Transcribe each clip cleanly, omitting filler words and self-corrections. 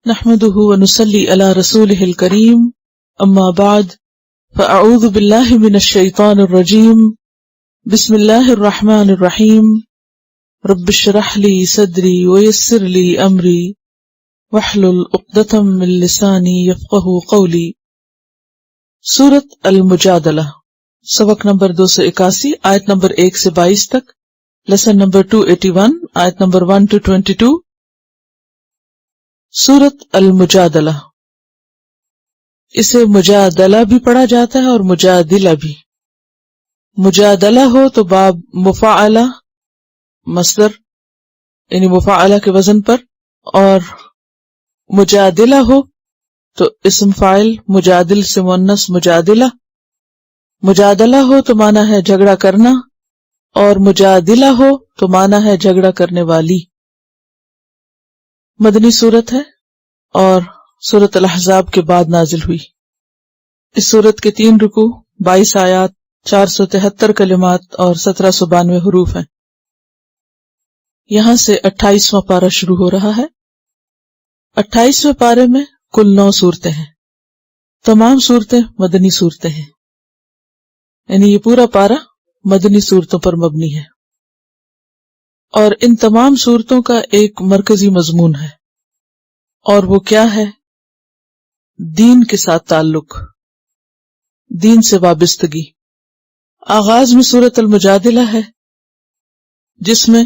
نحمده ونصلي على رسوله الكريم اما بعد فاعوذ بالله من الشيطان الرجيم بسم الله الرحمن الرحيم رب اشرح لي صدري ويسر لي امري واحلل عقدة من لساني يفقهوا قولي۔ سورۃ المجادلہ، سبق نمبر 281، آیت نمبر 1 سے 22 تک، لیسن نمبر 281، آیت نمبر 1 to 22۔ سورۃ المجادلہ، اسے مجادلہ بھی پڑھا جاتا ہے اور مجادلہ بھی۔ مجادلہ ہو تو باب مفاعلہ مصدر یعنی مفاعلہ کے وزن پر، اور مجادلہ ہو تو اسم فاعل مجادل سے مؤنث مجادلہ۔ مجادلہ ہو تو معنی ہے جھگڑا کرنا، اور مجادلہ ہو تو معنی ہے جھگڑا کرنے والی۔ مدنی سورت ہے اور سورۃ الاحزاب کے بعد نازل ہوئی۔ اس سورت کے 3 رکوع، 22 آیات، 473 کلمات اور 1792 حروف ہیں۔ یہاں سے 28واں پارہ شروع ہو رہا ہے۔ 28ویں پارے میں کل 9 صورتیں ہیں۔ تمام صورتیں مدنی صورتیں ہیں، یعنی یہ پورا پارہ مدنی صورتوں پر مبنی ہے، اور ان تمام صورتوں کا ایک مرکزی مضمون ہے، اور وہ کیا ہے؟ دین کے ساتھ تعلق، دین سے وابستگی۔ آغاز میں سورۃ المجادلہ ہے، جس میں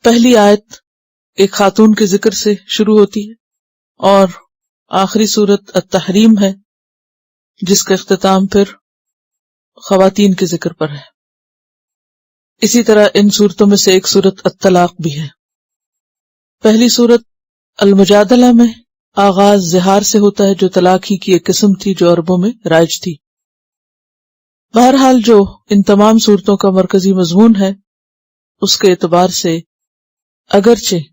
پہلی آیت ایک خاتون کے ذکر سے شروع ہوتی ہے، اور آخری سورت التحریم ہے، جس کا اختتام پھر خواتین کے ذکر پر ہے۔ اسی طرح ان صورتوں میں سے ایک سورت الطلاق بھی ہے۔ پہلی سورت المجادلہ میں آغاز زہار سے ہوتا ہے، جو طلاق ہی کی ایک قسم تھی جو عربوں میں رائج تھی۔ بہرحال جو ان تمام صورتوں کا مرکزی مضمون ہے، اس کے اعتبار سے اگرچہ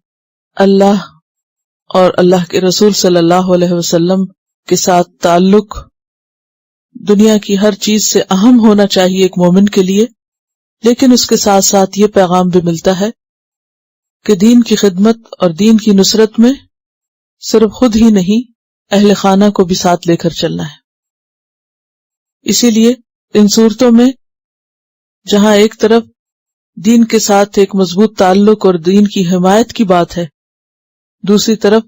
اللہ اور اللہ کے رسول صلی اللہ علیہ وسلم کے ساتھ تعلق دنیا کی ہر چیز سے اہم ہونا چاہیے ایک مومن کے لیے، لیکن اس کے ساتھ ساتھ یہ پیغام بھی ملتا ہے کہ دین کی خدمت اور دین کی نصرت میں صرف خود ہی نہیں، اہل خانہ کو بھی ساتھ لے کر چلنا ہے۔ اسی لیے ان صورتوں میں جہاں ایک طرف دین کے ساتھ ایک مضبوط تعلق اور دین کی حمایت کی بات ہے، دوسری طرف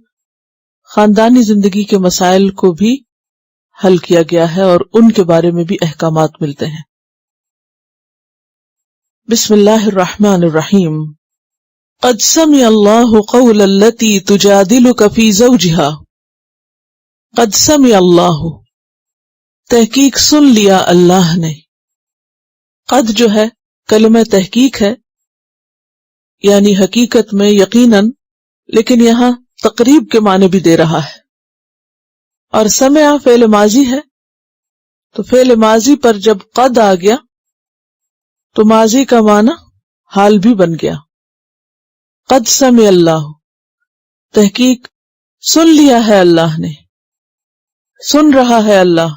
خاندانی زندگی کے مسائل کو بھی حل کیا گیا ہے اور ان کے بارے میں بھی احکامات ملتے ہیں۔ بسم اللہ الرحمن الرحیم۔ قد سمع اللہ قول التی تجادلک فی زوجہا۔ قد سمع اللہ، تحقیق سن لیا اللہ نے۔ قد جو ہے کلمہ تحقیق ہے، یعنی حقیقت میں یقیناً، لیکن یہاں تقریب کے معنی بھی دے رہا ہے، اور سمع فعل ماضی ہے، تو فعل ماضی پر جب قد آ گیا تو ماضی کا معنی حال بھی بن گیا۔ قد سمع اللہ، تحقیق سن لیا ہے اللہ نے، سن رہا ہے اللہ،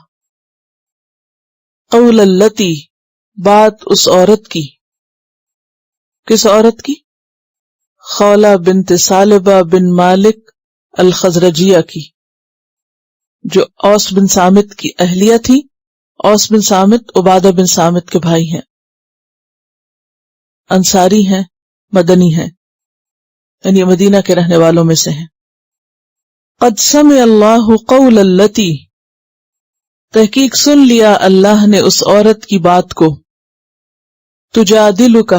قول التی، بات اس عورت کی۔ کس عورت کی؟ خولہ بنت ثعلبہ بن مالک الخزرجیہ کی، جو اوس بن صامت کی اہلیہ تھی۔ اوس بن صامت عبادہ بن صامت کے بھائی ہیں، انصاری ہیں، مدنی ہیں، یعنی مدینہ کے رہنے والوں میں سے ہیں۔ قد سمع اللہ قول التی، تحقیق سن لیا اللہ نے اس عورت کی بات کو، تجادلک،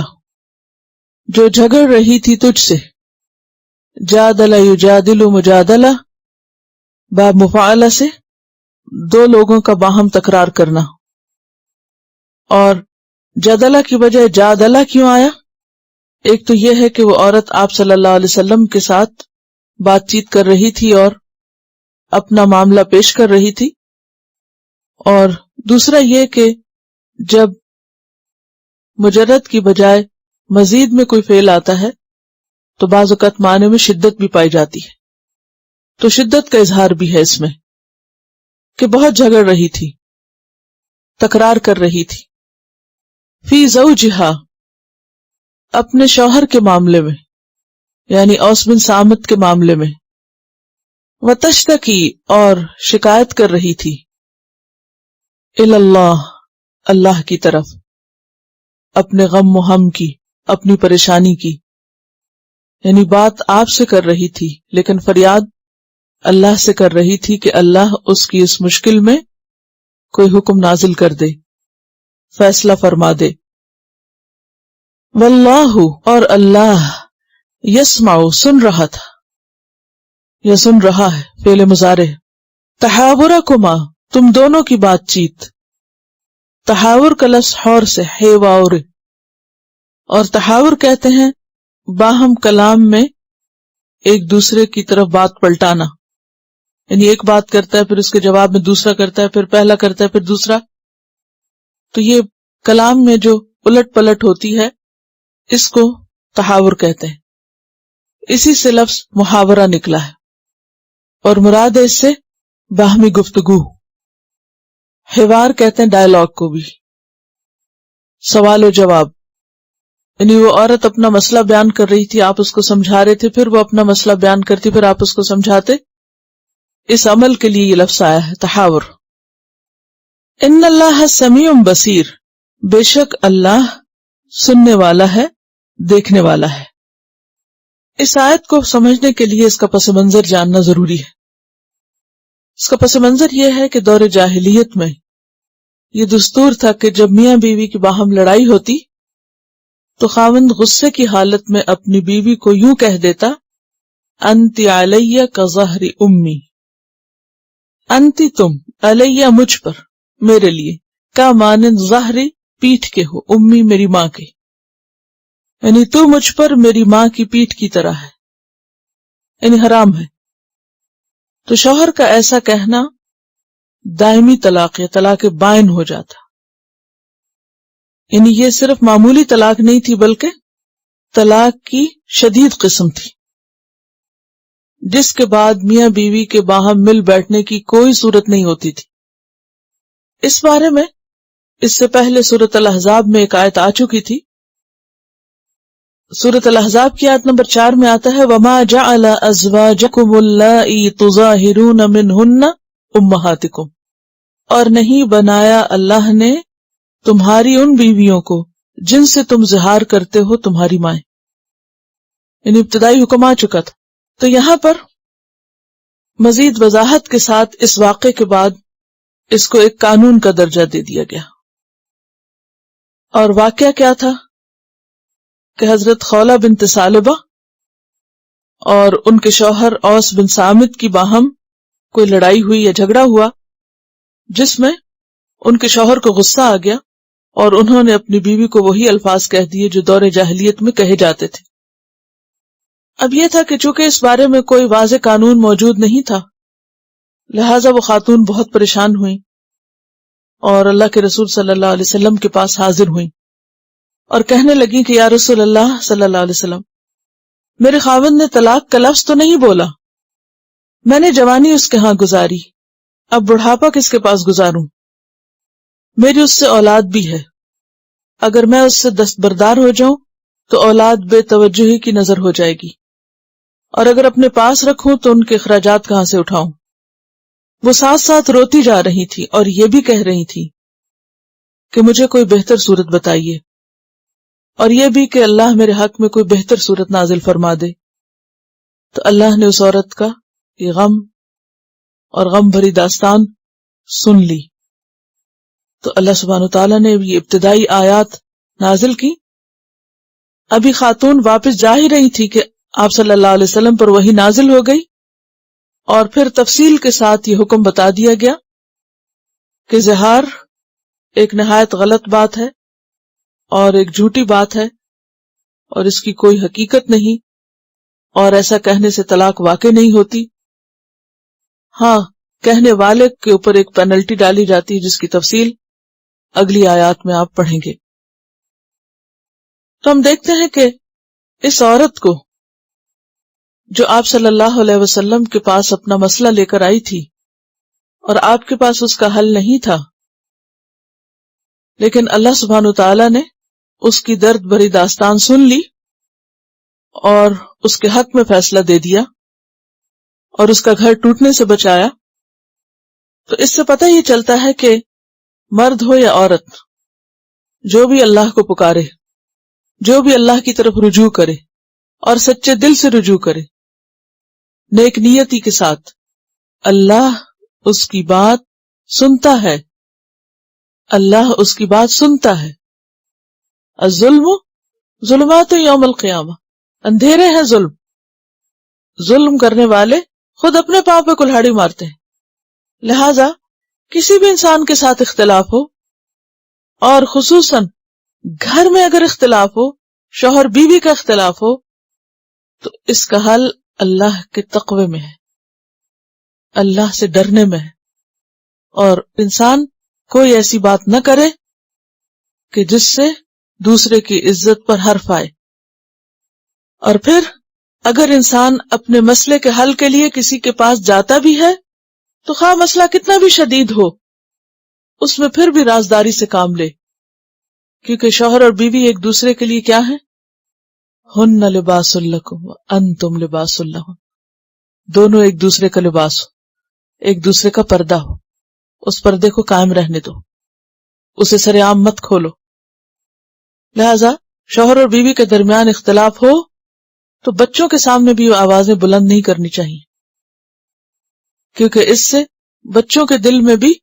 جو جھگڑ رہی تھی تجھ سے۔ جادل یجادل مجادلہ، باب مفاعلہ سے دو لوگوں کا باہم تکرار کرنا، اور جدلہ کی بجائے جادلہ کیوں آیا؟ ایک تو یہ ہے کہ وہ عورت آپ صلی اللہ علیہ وسلم کے ساتھ بات چیت کر رہی تھی اور اپنا معاملہ پیش کر رہی تھی، اور دوسرا یہ کہ جب مجرد کی بجائے مزید میں کوئی فعل آتا ہے تو بعض اوقات معنی میں شدت بھی پائی جاتی ہے، تو شدت کا اظہار بھی ہے اس میں کہ بہت جھگڑ رہی تھی، تکرار کر رہی تھی۔ فی زوجہا، اپنے شوہر کے معاملے میں، یعنی اوس بن صامت کے معاملے میں۔ وتشتکی اور شکایت کر رہی تھی، الی اللہ اللہ کی طرف، اپنے غم و ہم کی، اپنی پریشانی کی، یعنی بات آپ سے کر رہی تھی لیکن فریاد اللہ سے کر رہی تھی کہ اللہ اس کی اس مشکل میں کوئی حکم نازل کر دے، فیصلہ فرما دے۔ واللہ اور اللہ یسمع سن رہا تھا یا سن رہا ہے، فعل مضارع، تحاورکما تم دونوں کی بات چیت، تحاور کا لفظ حور سے حیواور، اور تحاور کہتے ہیں باہم کلام میں ایک دوسرے کی طرف بات پلٹانا، یعنی ایک بات کرتا ہے پھر اس کے جواب میں دوسرا کرتا ہے، پھر پہلا کرتا ہے پھر دوسرا، تو یہ کلام میں جو الٹ پلٹ ہوتی ہے اس کو تحاور کہتے ہیں۔ اسی سے لفظ محاورہ نکلا ہے اور مراد ہے اس سے باہمی گفتگو۔ حوار کہتے ہیں ڈائلاگ کو بھی، سوال و جواب، یعنی وہ عورت اپنا مسئلہ بیان کر رہی تھی، آپ اس کو سمجھا رہے تھے، پھر وہ اپنا مسئلہ بیان کرتی، پھر آپ اس کو سمجھاتے، اس عمل کے لیے یہ لفظ آیا ہے تحاور۔ ان اللہ سمیع بصیر، بے شک اللہ سننے والا ہے، دیکھنے والا ہے۔ اس آیت کو سمجھنے کے لیے اس کا پس منظر جاننا ضروری ہے۔ اس کا پس منظر یہ ہے کہ دور جاہلیت میں یہ دستور تھا کہ جب میاں بیوی کی باہم لڑائی ہوتی تو خاوند غصے کی حالت میں اپنی بیوی کو یوں کہہ دیتا، انتی علیہ کظہر امی، انتی تم، علیہ مجھ پر، میرے لیے، کا مانند ظہری پیٹھ کے ہو، امی میری ماں کے، یعنی تو مجھ پر میری ماں کی پیٹھ کی طرح ہے، یعنی حرام ہے۔ تو شوہر کا ایسا کہنا دائمی طلاق یا طلاق بائن ہو جاتا، یعنی یہ صرف معمولی طلاق نہیں تھی بلکہ طلاق کی شدید قسم تھی، جس کے بعد میاں بیوی کے باہم مل بیٹھنے کی کوئی صورت نہیں ہوتی تھی۔ اس بارے میں اس سے پہلے سورۃ الاحزاب میں ایک آیت آ چکی تھی۔ سورۃ الاحزاب کی آیت نمبر 4 میں آتا ہے، وَمَا جَعَلَ أَزْوَاجَكُمُ اللَّائِي تُظَاهِرُونَ مِنْهُنَّ أُمَّهَاتِكُمْ، اور نہیں بنایا اللہ نے تمہاری ان بیویوں کو جن سے تم زہار کرتے ہو تمہاری مائیں، یعنی ابتدائی حکم آ چکا تھا۔ تو یہاں پر مزید وضاحت کے ساتھ اس واقعے کے بعد اس کو ایک قانون کا درجہ دے دیا گیا۔ اور واقعہ کیا تھا کہ حضرت خولہ بنت ثعلبہ اور ان کے شوہر اوس بن صامت کی باہم کوئی لڑائی ہوئی یا جھگڑا ہوا، جس میں ان کے شوہر کو غصہ آ گیا اور انہوں نے اپنی بیوی کو وہی الفاظ کہہ دیے جو دور جاہلیت میں کہے جاتے تھے۔ اب یہ تھا کہ چونکہ اس بارے میں کوئی واضح قانون موجود نہیں تھا، لہٰذا وہ خاتون بہت پریشان ہوئیں اور اللہ کے رسول صلی اللہ علیہ وسلم کے پاس حاضر ہوئیں اور کہنے لگیں کہ یا رسول اللہ صلی اللہ علیہ وسلم، میرے خاوند نے طلاق کا لفظ تو نہیں بولا، میں نے جوانی اس کے ہاں گزاری، اب بڑھاپا کس کے پاس گزاروں، میری اس سے اولاد بھی ہے، اگر میں اس سے دستبردار ہو جاؤں تو اولاد بے توجہی کی نظر ہو جائے گی، اور اگر اپنے پاس رکھوں تو ان کے اخراجات کہاں سے اٹھاؤں۔ وہ ساتھ ساتھ روتی جا رہی تھی اور یہ بھی کہہ رہی تھی کہ مجھے کوئی بہتر صورت بتائیے، اور یہ بھی کہ اللہ میرے حق میں کوئی بہتر صورت نازل فرما دے۔ تو اللہ نے اس عورت کا یہ غم اور غم بھری داستان سن لی، تو اللہ سبحانہ وتعالیٰ نے یہ ابتدائی آیات نازل کی۔ ابھی خاتون واپس جا ہی رہی تھی کہ آپ صلی اللہ علیہ وسلم پر وحی نازل ہو گئی، اور پھر تفصیل کے ساتھ یہ حکم بتا دیا گیا کہ زہار ایک نہایت غلط بات ہے اور ایک جھوٹی بات ہے اور اس کی کوئی حقیقت نہیں، اور ایسا کہنے سے طلاق واقع نہیں ہوتی۔ ہاں، کہنے والے کے اوپر ایک پینلٹی ڈالی جاتی ہے جس کی تفصیل اگلی آیات میں آپ پڑھیں گے۔ تو ہم دیکھتے ہیں کہ اس عورت کو جو آپ صلی اللہ علیہ وسلم کے پاس اپنا مسئلہ لے کر آئی تھی اور آپ کے پاس اس کا حل نہیں تھا، لیکن اللہ سبحانہ وتعالی نے اس کی درد بھری داستان سن لی اور اس کے حق میں فیصلہ دے دیا، اور اس کا گھر ٹوٹنے سے بچایا، تو اس سے پتہ یہ چلتا ہے کہ مرد ہو یا عورت، جو بھی اللہ کو پکارے، جو بھی اللہ کی طرف رجوع کرے اور سچے دل سے رجوع کرے، نیک نیتی کے ساتھ، اللہ اس کی بات سنتا ہے، اللہ اس کی بات سنتا ہے۔ الظلم ظلمات یوم القیامہ، اندھیرے ہیں ظلم، ظلم کرنے والے خود اپنے پاؤں پہ کلہاڑی مارتے ہیں۔ لہذا کسی بھی انسان کے ساتھ اختلاف ہو، اور خصوصاً گھر میں اگر اختلاف ہو، شوہر بیوی کا اختلاف ہو، تو اس کا حل اللہ کے تقوی میں ہے، اللہ سے ڈرنے میں ہے، اور انسان کوئی ایسی بات نہ کرے کہ جس سے دوسرے کی عزت پر حرف آئے۔ اور پھر اگر انسان اپنے مسئلے کے حل کے لیے کسی کے پاس جاتا بھی ہے تو خواہ مسئلہ کتنا بھی شدید ہو، اس میں پھر بھی رازداری سے کام لے، کیونکہ شوہر اور بیوی ایک دوسرے کے لیے کیا ہے؟ ہن لباس لکم وانتم لباس لہن، دونوں ایک دوسرے کا لباس ہو، ایک دوسرے کا پردہ ہو، اس پردے کو قائم رہنے دو، اسے سر عام مت کھولو۔ لہذا شوہر اور بیوی کے درمیان اختلاف ہو تو بچوں کے سامنے بھی آوازیں بلند نہیں کرنی چاہیے، کیونکہ اس سے بچوں کے دل میں بھی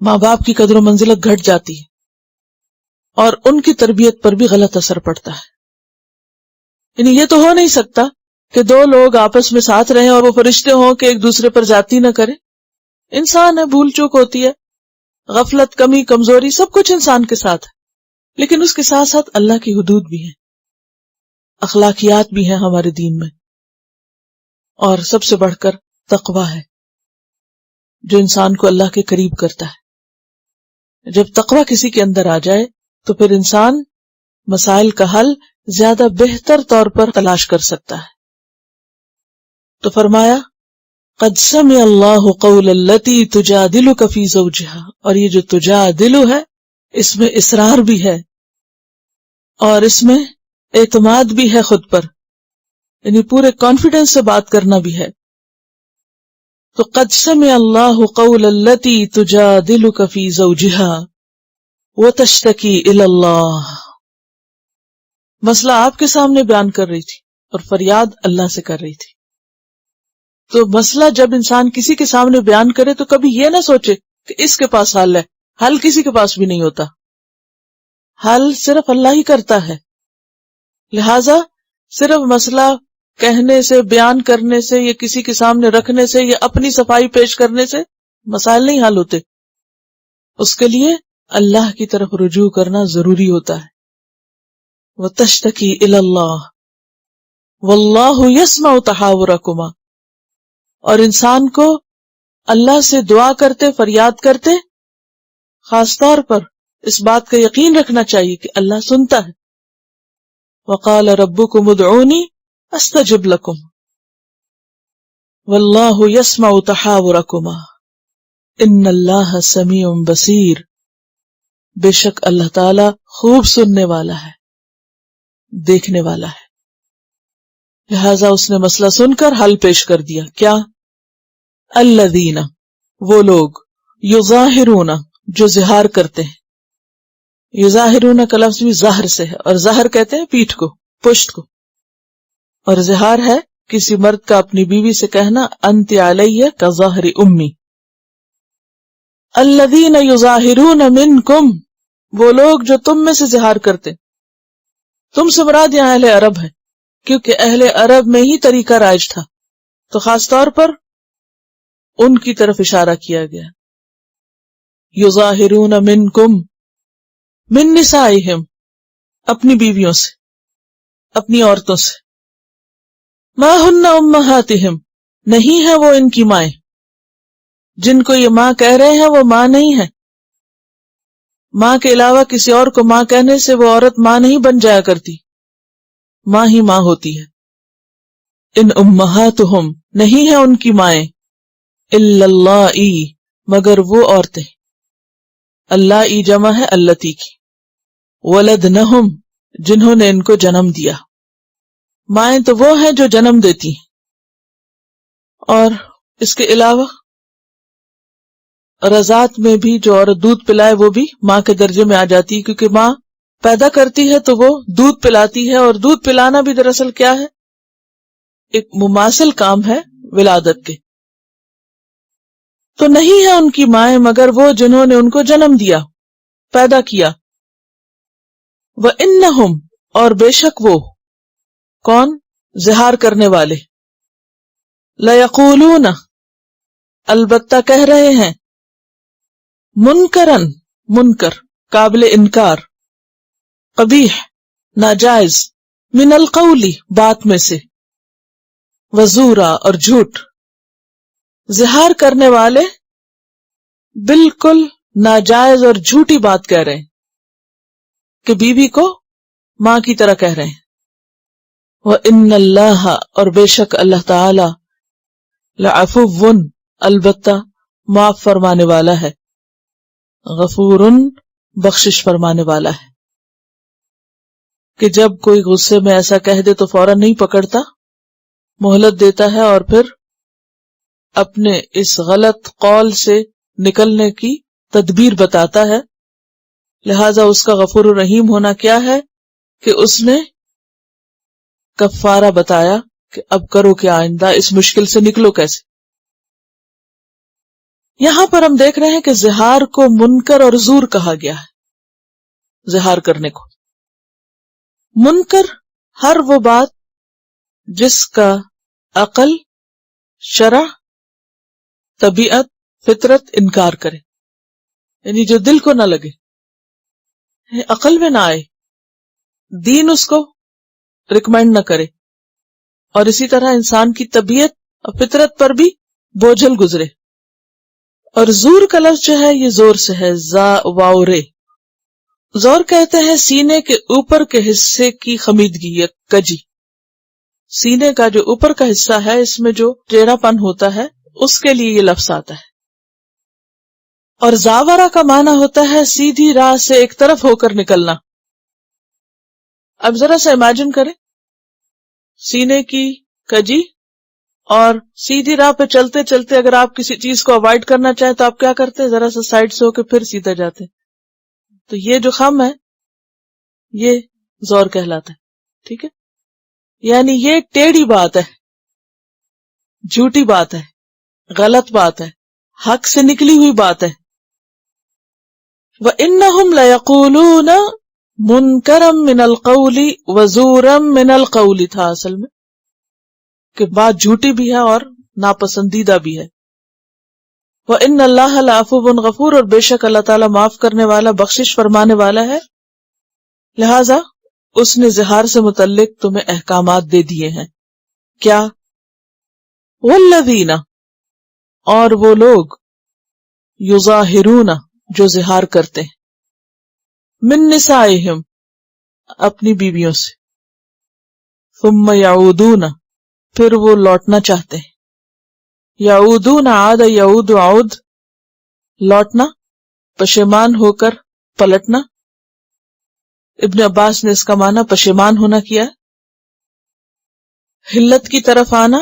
ماں باپ کی قدر و منزلت گھٹ جاتی ہے اور ان کی تربیت پر بھی غلط اثر پڑتا ہے۔ یعنی یہ تو ہو نہیں سکتا کہ دو لوگ آپس میں ساتھ رہیں اور وہ فرشتے ہوں کہ ایک دوسرے پر زیادتی نہ کریں۔ انسان ہے، بھول چوک ہوتی ہے، غفلت، کمی، کمزوری، سب کچھ انسان کے ساتھ ہے، لیکن اس کے ساتھ ساتھ اللہ کی حدود بھی ہیں، اخلاقیات بھی ہیں ہمارے دین میں، اور سب سے بڑھ کر تقویٰ ہے جو انسان کو اللہ کے قریب کرتا ہے۔ جب تقویٰ کسی کے اندر آ جائے تو پھر انسان مسائل کا حل زیادہ بہتر طور پر تلاش کر سکتا ہے۔ تو فرمایا قد سمع اللہ قول التی تجادلک فی زوجہا، اور یہ جو تجادل ہے اس میں اصرار بھی ہے اور اس میں اعتماد بھی ہے خود پر، یعنی پورے کانفیڈنس سے بات کرنا بھی ہے۔ تو قد سمع اللہ قول التی تجادلک فی زوجہا وتشتکی الی اللہ، مسئلہ آپ کے سامنے بیان کر رہی تھی اور فریاد اللہ سے کر رہی تھی۔ تو مسئلہ جب انسان کسی کے سامنے بیان کرے تو کبھی یہ نہ سوچے کہ اس کے پاس حل ہے، حل کسی کے پاس بھی نہیں ہوتا، حل صرف اللہ ہی کرتا ہے۔ لہذا صرف مسئلہ کہنے سے، بیان کرنے سے، یا کسی کے سامنے رکھنے سے، یا اپنی صفائی پیش کرنے سے مسائل نہیں حل ہوتے، اس کے لیے اللہ کی طرف رجوع کرنا ضروری ہوتا ہے۔ وَتَشْتَكِي إِلَى اللَّهِ وَاللَّهُ يَسْمَعُ تَحَاوُرَكُمَا، اور انسان کو اللہ سے دعا کرتے، فریاد کرتے، خاص طور پر اس بات کا یقین رکھنا چاہیے کہ اللہ سنتا ہے۔ وَقَالَ رَبُّكُمُ ادْعُونِي أَسْتَجِبْ لَكُمْ وَاللَّهُ يَسْمَعُ تَحَاوُرَكُمَا إِنَّ اللَّهَ سَمِيعٌ بَصِيرٌ، بے شک اللہ تعالی خوب سننے والا ہے، دیکھنے والا ہے۔ لہذا اس نے مسئلہ سن کر حل پیش کر دیا۔ کیا؟ الذین، وہ لوگ، یظاہرون، جو ظہار کرتے ہیں۔ یظاہرون کا لفظ بھی ظاہر سے ہے، اور ظاہر کہتے ہیں پیٹھ کو، پشت کو، اور ظہار ہے کسی مرد کا اپنی بیوی سے کہنا انت علیہ کظہر امی۔ الذین یظاہرون منکم، وہ لوگ جو تم میں سے ظہار کرتے، تم سے مراد یہاں اہل عرب ہے، کیونکہ اہل عرب میں ہی طریقہ رائج تھا، تو خاص طور پر ان کی طرف اشارہ کیا گیا۔ یظاہرون منکم، من نسائہم، اپنی بیویوں سے، اپنی عورتوں سے۔ ما ہن امہاتہم، نہیں ہے وہ ان کی مائیں، جن کو یہ ماں کہہ رہے ہیں وہ ماں نہیں ہے۔ ماں کے علاوہ کسی اور کو ماں کہنے سے وہ عورت ماں نہیں بن جایا کرتی، ماں ہی ماں ہوتی ہے۔ ان امہاتہم، نہیں ہے ان کی مائیں، الا اللہ، مگر وہ عورتیں، اللہ ای جمع ہے اللتی کی، ولدنہم، جنہوں نے ان کو جنم دیا۔ مائیں تو وہ ہیں جو جنم دیتی ہیں، اور اس کے علاوہ رضاعت میں بھی جو عورت دودھ پلائے وہ بھی ماں کے درجے میں آ جاتی ہے، کیونکہ ماں پیدا کرتی ہے تو وہ دودھ پلاتی ہے، اور دودھ پلانا بھی دراصل کیا ہے؟ ایک مماثل کام ہے ولادت کے. تو نہیں ہے ان کی مائیں مگر وہ جنہوں نے ان کو جنم دیا، پیدا کیا. وَإِنَّهُمْ اور بے شک وہ کون؟ زہار کرنے والے. لَيَقُولُونَ البتہ کہہ رہے ہیں، منکرن منکر قابل انکار، قبیح ناجائز، من القولی بات میں سے، وزورا اور جھوٹ. زہار کرنے والے بالکل ناجائز اور جھوٹی بات کہہ رہے ہیں کہ بیوی کو ماں کی طرح کہہ رہے ہیں. وَإِنَّ اللَّهَ اور بے شک اللہ تعالی لَعَفُوٌّ البتہ معاف فرمانے والا ہے، غفورٌ بخشش فرمانے والا ہے. کہ جب کوئی غصے میں ایسا کہہ دے تو فوراً نہیں پکڑتا، مہلت دیتا ہے اور پھر اپنے اس غلط قول سے نکلنے کی تدبیر بتاتا ہے. لہذا اس کا غفور الرحیم ہونا کیا ہے کہ اس نے کفارہ بتایا کہ اب کرو کہ آئندہ اس مشکل سے نکلو کیسے. یہاں پر ہم دیکھ رہے ہیں کہ زہار کو منکر اور زور کہا گیا ہے. زہار کرنے کو منکر ہر وہ بات جس کا عقل، شرع، طبیعت، فطرت انکار کرے، یعنی جو دل کو نہ لگے، عقل میں نہ آئے، دین اس کو ریکمینڈ نہ کرے، اور اسی طرح انسان کی طبیعت اور فطرت پر بھی بوجھل گزرے. اور زور کا لفظ جو ہے یہ زور سے ہے، زا واو رے. زور کہتے ہیں سینے کے اوپر کے حصے کی خمیدگی یا کجی. سینے کا جو اوپر کا حصہ ہے اس میں جو ٹیڑھا پن ہوتا ہے اس کے لیے یہ لفظ آتا ہے. اور زاورہ کا معنی ہوتا ہے سیدھی راہ سے ایک طرف ہو کر نکلنا. اب ذرا سا امیجن کریں، سینے کی کجی اور سیدھی راہ پہ چلتے چلتے اگر آپ کسی چیز کو اوائڈ کرنا چاہیں تو آپ کیا کرتے ہیں؟ ذرا سا سائڈ سے ہو کے پھر سیدھا جاتے ہیں. تو یہ جو خم ہے یہ زور کہلاتا ہے. ٹھیک ہے، یعنی یہ ٹیڑھی بات ہے، جھوٹی بات ہے، غلط بات ہے، حق سے نکلی ہوئی بات ہے. وَإِنَّهُمْ لَيَقُولُونَ مُنْكَرًا مِنَ الْقَوْلِ وَزُورًا مِنَ الْقَوْلِ تھا اصل میں، کہ بات جھوٹی بھی ہے اور ناپسندیدہ بھی ہے. وَإِنَّ اللَّهَ لَعَفُوٌّ غَفُورٌ اور بے شک اللہ تعالیٰ معاف کرنے والا، بخشش فرمانے والا ہے. لہذا اس نے زہار سے متعلق تمہیں احکامات دے دیے ہیں. کیا؟ وَالَّذِينَ اور وہ لوگ، یظاہرون جو زہار کرتے ہیں، من نسائہم اپنی بیویوں سے، ثم یعودون پھر وہ لوٹنا چاہتے ہیں. یعودون عاد یعود عود لوٹنا، پشیمان ہو کر پلٹنا. ابن عباس نے اس کا معنی پشیمان ہونا کیا. حلت کی طرف آنا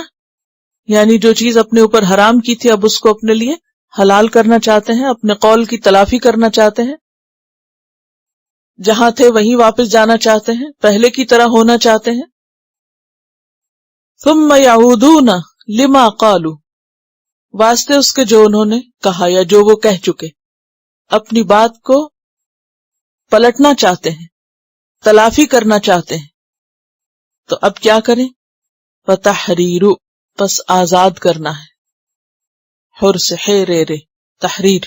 یعنی جو چیز اپنے اوپر حرام کی تھی اب اس کو اپنے لیے حلال کرنا چاہتے ہیں، اپنے قول کی تلافی کرنا چاہتے ہیں، جہاں تھے وہیں واپس جانا چاہتے ہیں، پہلے کی طرح ہونا چاہتے ہیں. ثم یعودون لما قالوا واسطے اس کے جو انہوں نے کہا یا جو وہ کہہ چکے، اپنی بات کو پلٹنا چاہتے ہیں، تلافی کرنا چاہتے ہیں. تو اب کیا کریں؟ فتحریر پس آزاد کرنا ہے. حر سے ہے رے تحریر.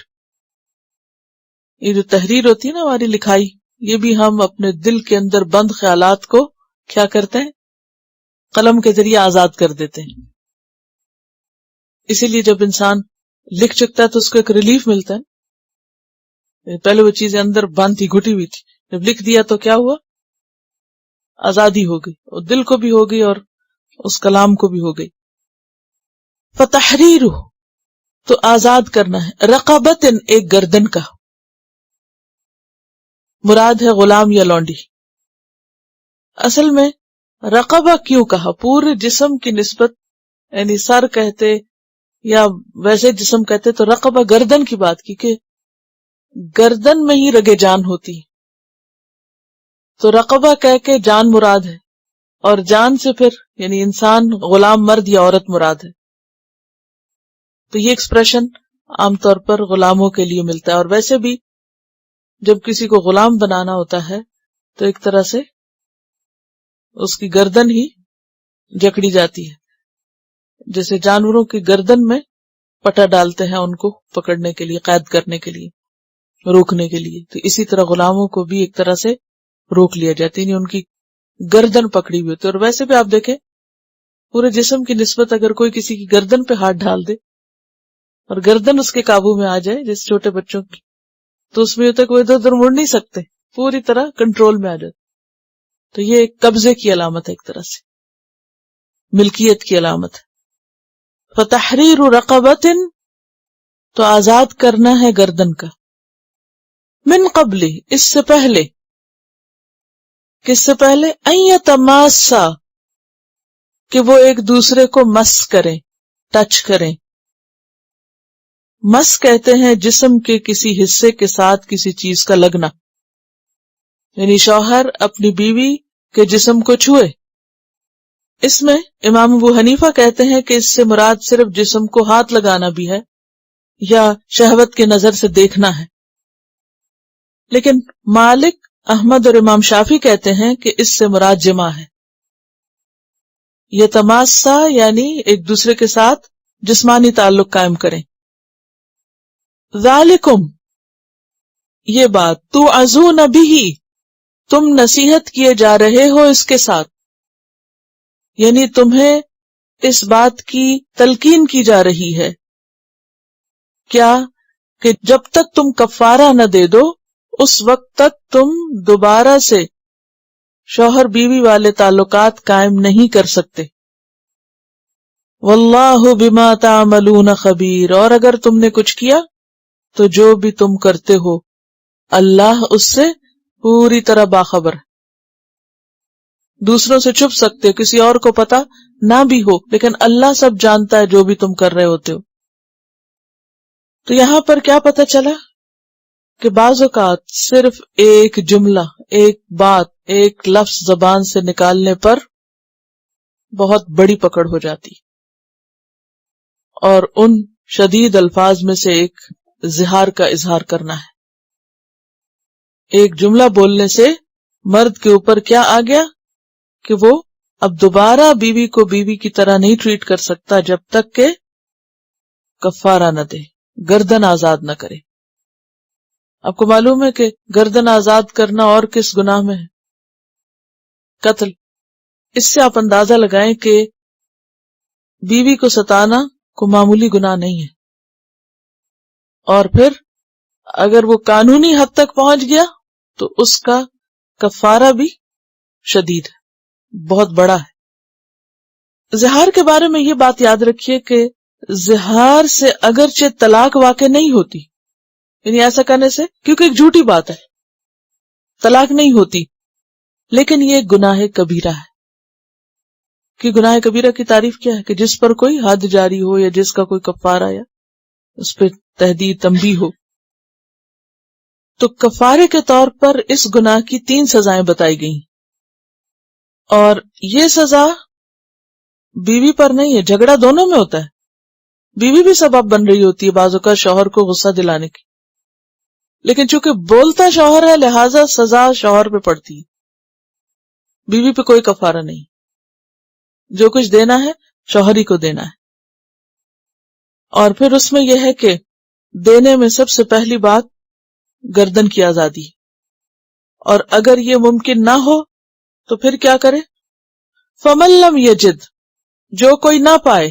یہ جو تحریر ہوتی ہے نا ہماری لکھائی، یہ بھی ہم اپنے دل کے اندر بند خیالات کو کیا کرتے ہیں؟ قلم کے ذریعے آزاد کر دیتے ہیں. اسی لیے جب انسان لکھ چکتا ہے تو اس کو ایک ریلیف ملتا ہے. پہلے وہ چیزیں اندر بند تھی، گھٹی ہوئی تھی، جب لکھ دیا تو کیا ہوا؟ آزادی ہو گئی، اور دل کو بھی ہو گئی اور اس کلام کو بھی ہو گئی. فتحریر تو آزاد کرنا ہے، رقبت ایک گردن کا، مراد ہے غلام یا لونڈی. اصل میں رقبہ کیوں کہا؟ پورے جسم کی نسبت یعنی سر کہتے یا ویسے جسم کہتے تو رقبہ گردن کی بات کی کہ گردن میں ہی رگے جان ہوتی، تو رقبہ کہہ کے جان مراد ہے، اور جان سے پھر یعنی انسان غلام مرد یا عورت مراد ہے. تو یہ ایکسپریشن عام طور پر غلاموں کے لیے ملتا ہے. اور ویسے بھی جب کسی کو غلام بنانا ہوتا ہے تو ایک طرح سے اس کی گردن ہی جکڑی جاتی ہے، جیسے جانوروں کی گردن میں پٹا ڈالتے ہیں ان کو پکڑنے کے لیے، قید کرنے کے لیے، روکنے کے لیے. تو اسی طرح غلاموں کو بھی ایک طرح سے روک لیا جاتا ہے، یعنی ان کی گردن پکڑی ہوئی ہوتی ہے. اور ویسے بھی آپ دیکھیں پورے جسم کی نسبت اگر کوئی کسی کی گردن پہ ہاتھ ڈال دے اور گردن اس کے قابو میں آ جائے جیسے چھوٹے بچوں کی، تو اس میں ہوتا ہے کہ وہ ادھر ادھر مڑ نہیں سکتے، پوری طرح کنٹرول میں آ جاتے. تو یہ ایک قبضے کی علامت ہے، ایک طرح سے ملکیت کی علامت ہے. فتحریر رقبۃ، تو آزاد کرنا ہے گردن کا، من قبل، اس سے پہلے، کس سے پہلے، ان یتماسا، کہ وہ ایک دوسرے کو مس کریں، ٹچ کریں. مس کہتے ہیں جسم کے کسی حصے کے ساتھ کسی چیز کا لگنا، یعنی شوہر اپنی بیوی کے جسم کو چھوئے. اس میں امام ابو حنیفہ کہتے ہیں کہ اس سے مراد صرف جسم کو ہاتھ لگانا بھی ہے یا شہوت کے نظر سے دیکھنا ہے. لیکن مالک، احمد اور امام شافعی کہتے ہیں کہ اس سے مراد جماع ہے. یہ تماسا یعنی ایک دوسرے کے ساتھ جسمانی تعلق قائم کریں. ذالکم، یہ بات، توعظون بہ، تم نصیحت کیے جا رہے ہو اس کے ساتھ، یعنی تمہیں اس بات کی تلقین کی جا رہی ہے کیا کہ جب تک تم کفارہ نہ دے دو اس وقت تک تم دوبارہ سے شوہر بیوی والے تعلقات قائم نہیں کر سکتے. واللہ بما تعملون خبیر، اور اگر تم نے کچھ کیا تو جو بھی تم کرتے ہو اللہ اس سے پوری طرح باخبر ہے. دوسروں سے چھپ سکتے ہو، کسی اور کو پتا نہ بھی ہو، لیکن اللہ سب جانتا ہے جو بھی تم کر رہے ہوتے ہو. تو یہاں پر کیا پتا چلا کہ بعض اوقات صرف ایک جملہ، ایک بات، ایک لفظ زبان سے نکالنے پر بہت بڑی پکڑ ہو جاتی، اور ان شدید الفاظ میں سے ایک زہار کا اظہار کرنا ہے. ایک جملہ بولنے سے مرد کے اوپر کیا آ گیا کہ وہ اب دوبارہ بیوی کو بیوی کی طرح نہیں ٹریٹ کر سکتا جب تک کہ کفارہ نہ دے، گردن آزاد نہ کرے. آپ کو معلوم ہے کہ گردن آزاد کرنا اور کس گناہ میں ہے؟ قتل. اس سے آپ اندازہ لگائیں کہ بیوی کو ستانا کو معمولی گناہ نہیں ہے، اور پھر اگر وہ قانونی حد تک پہنچ گیا تو اس کا کفارہ بھی شدید ہے، بہت بڑا ہے. زہار کے بارے میں یہ بات یاد رکھیے کہ زہار سے اگرچہ طلاق واقع نہیں ہوتی، یعنی ایسا کرنے سے، کیونکہ ایک جھوٹی بات ہے، طلاق نہیں ہوتی، لیکن یہ گناہ کبیرہ ہے. کہ گناہ کبیرہ کی تعریف کیا ہے؟ کہ جس پر کوئی حد جاری ہو یا جس کا کوئی کفارہ یا اس پہ تحدید تنبیہ ہو. تو کفارے کے طور پر اس گناہ کی 3 سزائیں بتائی گئیں، اور یہ سزا بیوی پر نہیں ہے، جھگڑا دونوں میں ہوتا ہے. بیوی بھی سبب بن رہی ہوتی ہے بعض اوقات شوہر کو غصہ دلانے کی، لیکن چونکہ بولتا شوہر ہے لہذا سزا شوہر پہ پڑتی ہے، بیوی پہ کوئی کفارہ نہیں. جو کچھ دینا ہے شوہر ہی کو دینا ہے. اور پھر اس میں یہ ہے کہ دینے میں سب سے پہلی بات گردن کی آزادی، اور اگر یہ ممکن نہ ہو تو پھر کیا کرے؟ فَمَن لَّمْ يَجِدْ، جو کوئی نہ پائے،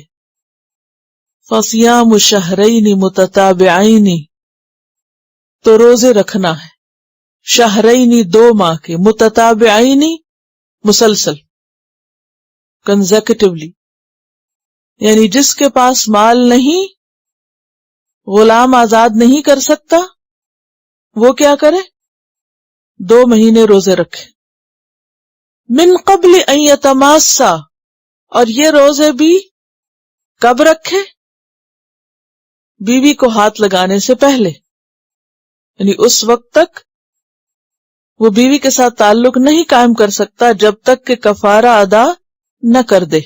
فَصِيَامُ شَهْرَيْنِ مُتَتَابِعَيْنِ، تو روزے رکھنا ہے، شہرین 2 ماہ کے، متتابعین مسلسل، کنزیکٹیولی. یعنی جس کے پاس مال نہیں، غلام آزاد نہیں کر سکتا، وہ کیا کرے؟ 2 مہینے روزے رکھے. من قبل ان یتماسا، اور یہ روزے بھی کب رکھے؟ بیوی کو ہاتھ لگانے سے پہلے، یعنی اس وقت تک وہ بیوی کے ساتھ تعلق نہیں قائم کر سکتا جب تک کہ کفارہ ادا نہ کر دے۔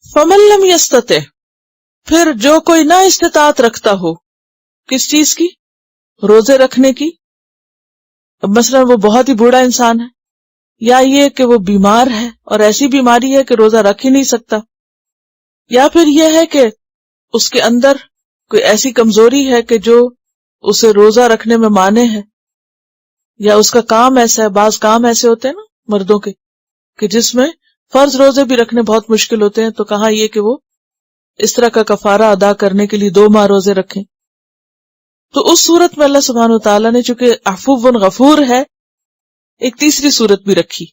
فَمَن لَّمْ يَسْتَطِعْ، پھر جو کوئی نہ استطاعت رکھتا ہو، کس چیز کی؟ روزے رکھنے کی۔ اب مثلا وہ بہت ہی بوڑھا انسان ہے، یا یہ کہ وہ بیمار ہے اور ایسی بیماری ہے کہ روزہ رکھ ہی نہیں سکتا، یا پھر یہ ہے کہ اس کے اندر کوئی ایسی کمزوری ہے کہ جو اسے روزہ رکھنے میں مانع ہے، یا اس کا کام ایسا ہے، بعض کام ایسے ہوتے ہیں نا مردوں کے کہ جس میں فرض روزے بھی رکھنے بہت مشکل ہوتے ہیں، تو کہاں یہ کہ وہ اس طرح کا کفارہ ادا کرنے کے لیے 2 ماہ روزے رکھیں۔ تو اس صورت میں اللہ سبحانہ وتعالیٰ نے چونکہ عفو غفور ہے، ایک تیسری صورت بھی رکھی،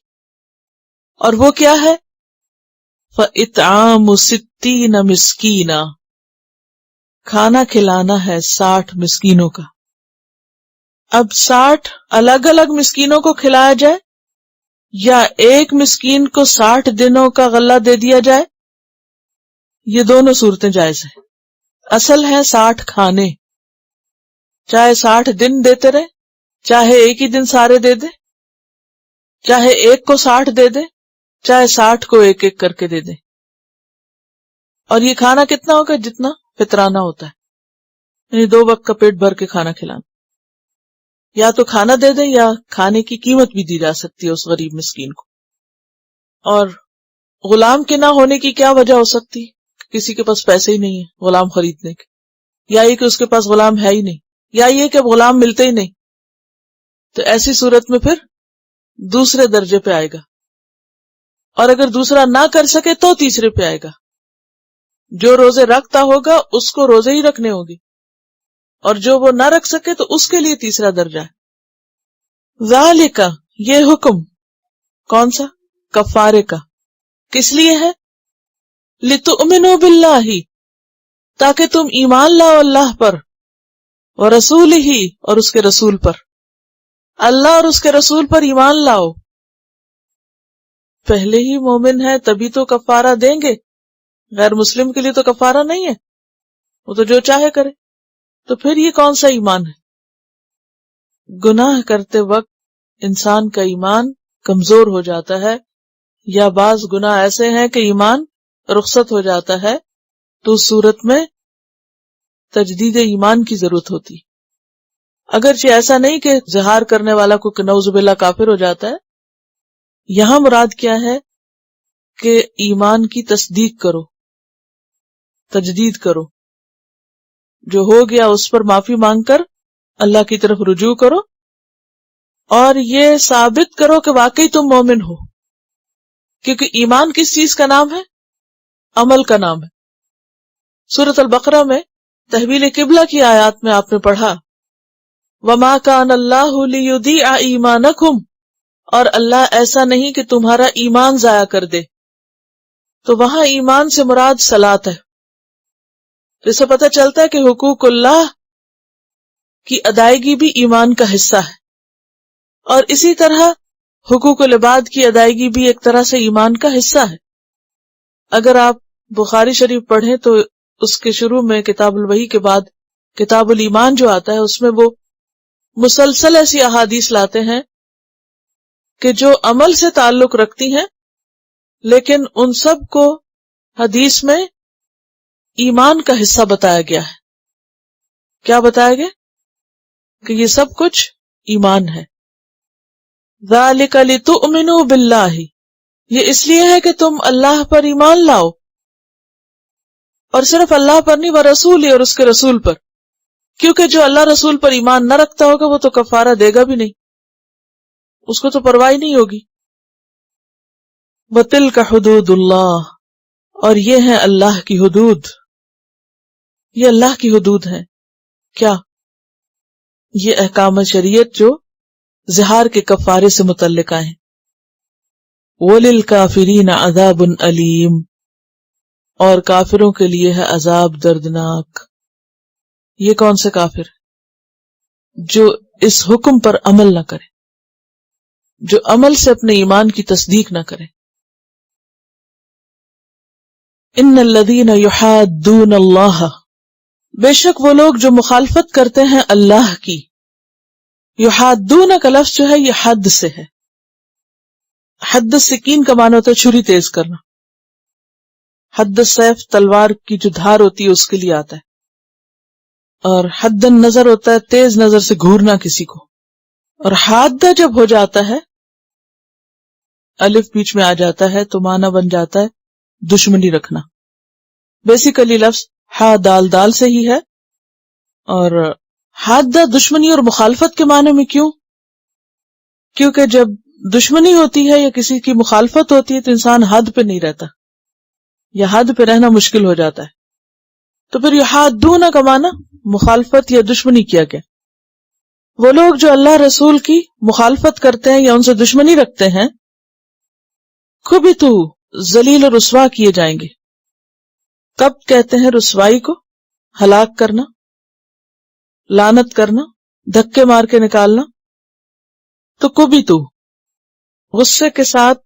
اور وہ کیا ہے؟ فَإِطْعَامُ 60 مِسْكِينًا، کھانا کھلانا ہے 60 مسکینوں کا۔ اب 60 الگ الگ مسکینوں کو کھلایا جائے یا ایک مسکین کو 60 دنوں کا غلہ دے دیا جائے، یہ دونوں صورتیں جائز ہیں۔ اصل ہے 60 کھانے، چاہے 60 دن دیتے رہے، چاہے ایک ہی دن سارے دے دے، چاہے ایک کو 60 دے دے، چاہے 60 کو ایک ایک کر کے دے دے۔ اور یہ کھانا کتنا ہوگا؟ جتنا فطرانہ ہوتا ہے، یعنی 2 وقت کا پیٹ بھر کے کھانا کھلانا۔ یا تو کھانا دے دیں یا کھانے کی قیمت بھی دی جا سکتی ہے اس غریب مسکین کو۔ اور غلام کے نہ ہونے کی کیا وجہ ہو سکتی؟ کسی کے پاس پیسے ہی نہیں ہے غلام خریدنے کے، یا یہ کہ اس کے پاس غلام ہے ہی نہیں، یا یہ کہ غلام ملتے ہی نہیں، تو ایسی صورت میں پھر دوسرے درجے پہ آئے گا، اور اگر دوسرا نہ کر سکے تو تیسرے پہ آئے گا۔ جو روزے رکھتا ہوگا اس کو روزے ہی رکھنے ہوگی، اور جو وہ نہ رکھ سکے تو اس کے لیے تیسرا درجہ ہے۔ ذالک، یہ حکم کون سا؟ کفارے کا۔ کس لیے ہے؟ لتؤمنوا باللہ، تاکہ تم ایمان لاؤ اللہ پر، ورسولہ، اور اس کے رسول پر۔ اللہ اور اس کے رسول پر ایمان لاؤ۔ پہلے ہی مومن ہے تبھی تو کفارہ دیں گے، غیر مسلم کے لیے تو کفارہ نہیں ہے، وہ تو جو چاہے کرے۔ تو پھر یہ کون سا ایمان ہے؟ گناہ کرتے وقت انسان کا ایمان کمزور ہو جاتا ہے، یا بعض گناہ ایسے ہیں کہ ایمان رخصت ہو جاتا ہے، تو اس صورت میں تجدید ایمان کی ضرورت ہوتی۔ اگرچہ ایسا نہیں کہ زہار کرنے والا کو نعوذ باللہ کافر ہو جاتا ہے، یہاں مراد کیا ہے کہ ایمان کی تصدیق کرو، تجدید کرو، جو ہو گیا اس پر معافی مانگ کر اللہ کی طرف رجوع کرو، اور یہ ثابت کرو کہ واقعی تم مومن ہو، کیونکہ ایمان کس چیز کا نام ہے؟ عمل کا نام ہے۔ سورۃ البقرہ میں تحویل قبلہ کی آیات میں آپ نے پڑھا وَمَا كَانَ اللَّهُ لِيُضِيعَ إِيمَانَكُمْ، اور اللہ ایسا نہیں کہ تمہارا ایمان ضائع کر دے۔ تو وہاں ایمان سے مراد صلاۃ ہے۔ جسے پتہ چلتا ہے کہ حقوق اللہ کی ادائیگی بھی ایمان کا حصہ ہے، اور اسی طرح حقوق العباد کی ادائیگی بھی ایک طرح سے ایمان کا حصہ ہے۔ اگر آپ بخاری شریف پڑھیں تو اس کے شروع میں کتاب الوحی کے بعد کتاب الایمان جو آتا ہے، اس میں وہ مسلسل ایسی احادیث لاتے ہیں کہ جو عمل سے تعلق رکھتی ہیں، لیکن ان سب کو حدیث میں ایمان کا حصہ بتایا گیا ہے۔ کیا بتایا گیا؟ کہ یہ سب کچھ ایمان ہے۔ ذالک لتؤمنوا باللہ، یہ اس لیے ہے کہ تم اللہ پر ایمان لاؤ، اور صرف اللہ پر نہیں، ورسولہ، اور اس کے رسول پر، کیونکہ جو اللہ رسول پر ایمان نہ رکھتا ہوگا وہ تو کفارہ دے گا بھی نہیں، اس کو تو پرواہ نہیں ہوگی۔ وَتِلْکَ حُدُودُ اللَّهِ، اور یہ ہیں اللہ کی حدود، یہ اللہ کی حدود ہیں۔ کیا؟ یہ احکام شریعت جو زہار کے کفارے سے متعلق آئے۔ وَلِلْكَافِرِينَ عَذَابٌ أَلِيمٌ، اور کافروں کے لیے ہے عذاب دردناک۔ یہ کون سے کافر؟ جو اس حکم پر عمل نہ کرے، جو عمل سے اپنے ایمان کی تصدیق نہ کرے۔ ان الذین یحادون اللہ، بے شک وہ لوگ جو مخالفت کرتے ہیں اللہ کی. یحادون کا لفظ جو ہے یہ حد سے ہے. حد سکین کا معنی ہوتا ہے چھری تیز کرنا. حد سیف تلوار کی جو دھار ہوتی ہے اس کے لیے آتا ہے. اور حد نظر ہوتا ہے تیز نظر سے گھورنا کسی کو. اور حادہ جب ہو جاتا ہے الف بیچ میں آ جاتا ہے تو معنی بن جاتا ہے دشمنی رکھنا. بیسیکلی لفظ ہا دال دال سے ہی ہے. اور حادہ دشمنی اور مخالفت کے معنی میں کیوں؟ کیونکہ جب دشمنی ہوتی ہے یا کسی کی مخالفت ہوتی ہے تو انسان حد پہ نہیں رہتا یا حد پہ رہنا مشکل ہو جاتا ہے. تو پھر یحادون کا معنی مخالفت یا دشمنی کیا گیا. وہ لوگ جو اللہ رسول کی مخالفت کرتے ہیں یا ان سے دشمنی رکھتے ہیں کبتو ذلیل و رسوا کیے جائیں گے. کب کہتے ہیں رسوائی کو؟ ہلاک کرنا، لعنت کرنا، دھکے مار کے نکالنا. تو کبتو غصے کے ساتھ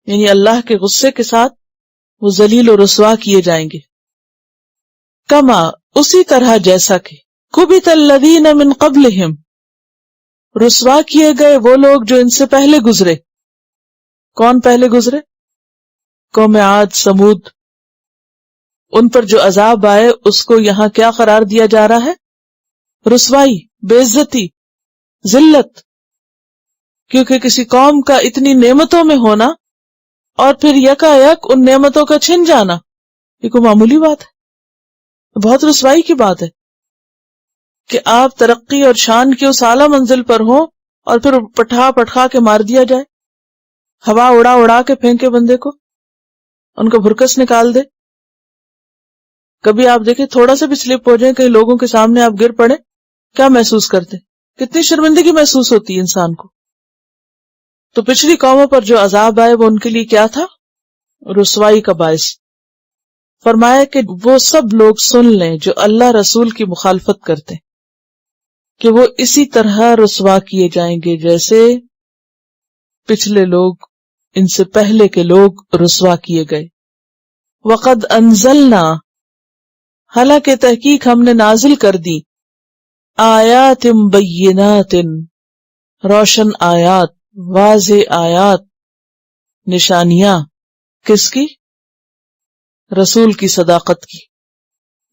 یعنی اللہ کے غصے کے ساتھ وہ ذلیل و رسوا کیے جائیں گے. کما اسی طرح جیسا کہ کبت الذین من قبلہم رسوا کیے گئے وہ لوگ جو ان سے پہلے گزرے. کون پہلے گزرے؟ قوم عاد سمود. ان پر جو عذاب آئے اس کو یہاں کیا قرار دیا جا رہا ہے؟ رسوائی، بے عزتی، ذلت. کیونکہ کسی قوم کا اتنی نعمتوں میں ہونا اور پھر یکا یک ان نعمتوں کا چھن جانا یہ کوئی معمولی بات ہے؟ بہت رسوائی کی بات ہے کہ آپ ترقی اور شان کی اس اعلیٰ منزل پر ہوں اور پھر پٹھا کے مار دیا جائے، ہوا اڑا اڑا کے پھینکے بندے کو، ان کا بھرکس نکال دے. کبھی آپ دیکھیں تھوڑا سا بھی سلپ ہو جائیں کہیں لوگوں کے سامنے آپ گر پڑے، کیا محسوس کرتے؟ کتنی شرمندگی محسوس ہوتی ہے انسان کو. تو پچھلی قوموں پر جو عذاب آئے وہ ان کے لیے کیا تھا؟ رسوائی کا باعث. فرمایا کہ وہ سب لوگ سن لیں جو اللہ رسول کی مخالفت کرتے کہ وہ اسی طرح رسوا کیے جائیں گے جیسے پچھلے لوگ ان سے پہلے کے لوگ رسوا کیے گئے. وقد انزلنا حالانکہ تحقیق ہم نے نازل کر دی آیات بینات روشن آیات، واضح آیات، نشانیاں. کس کی؟ رسول کی صداقت کی.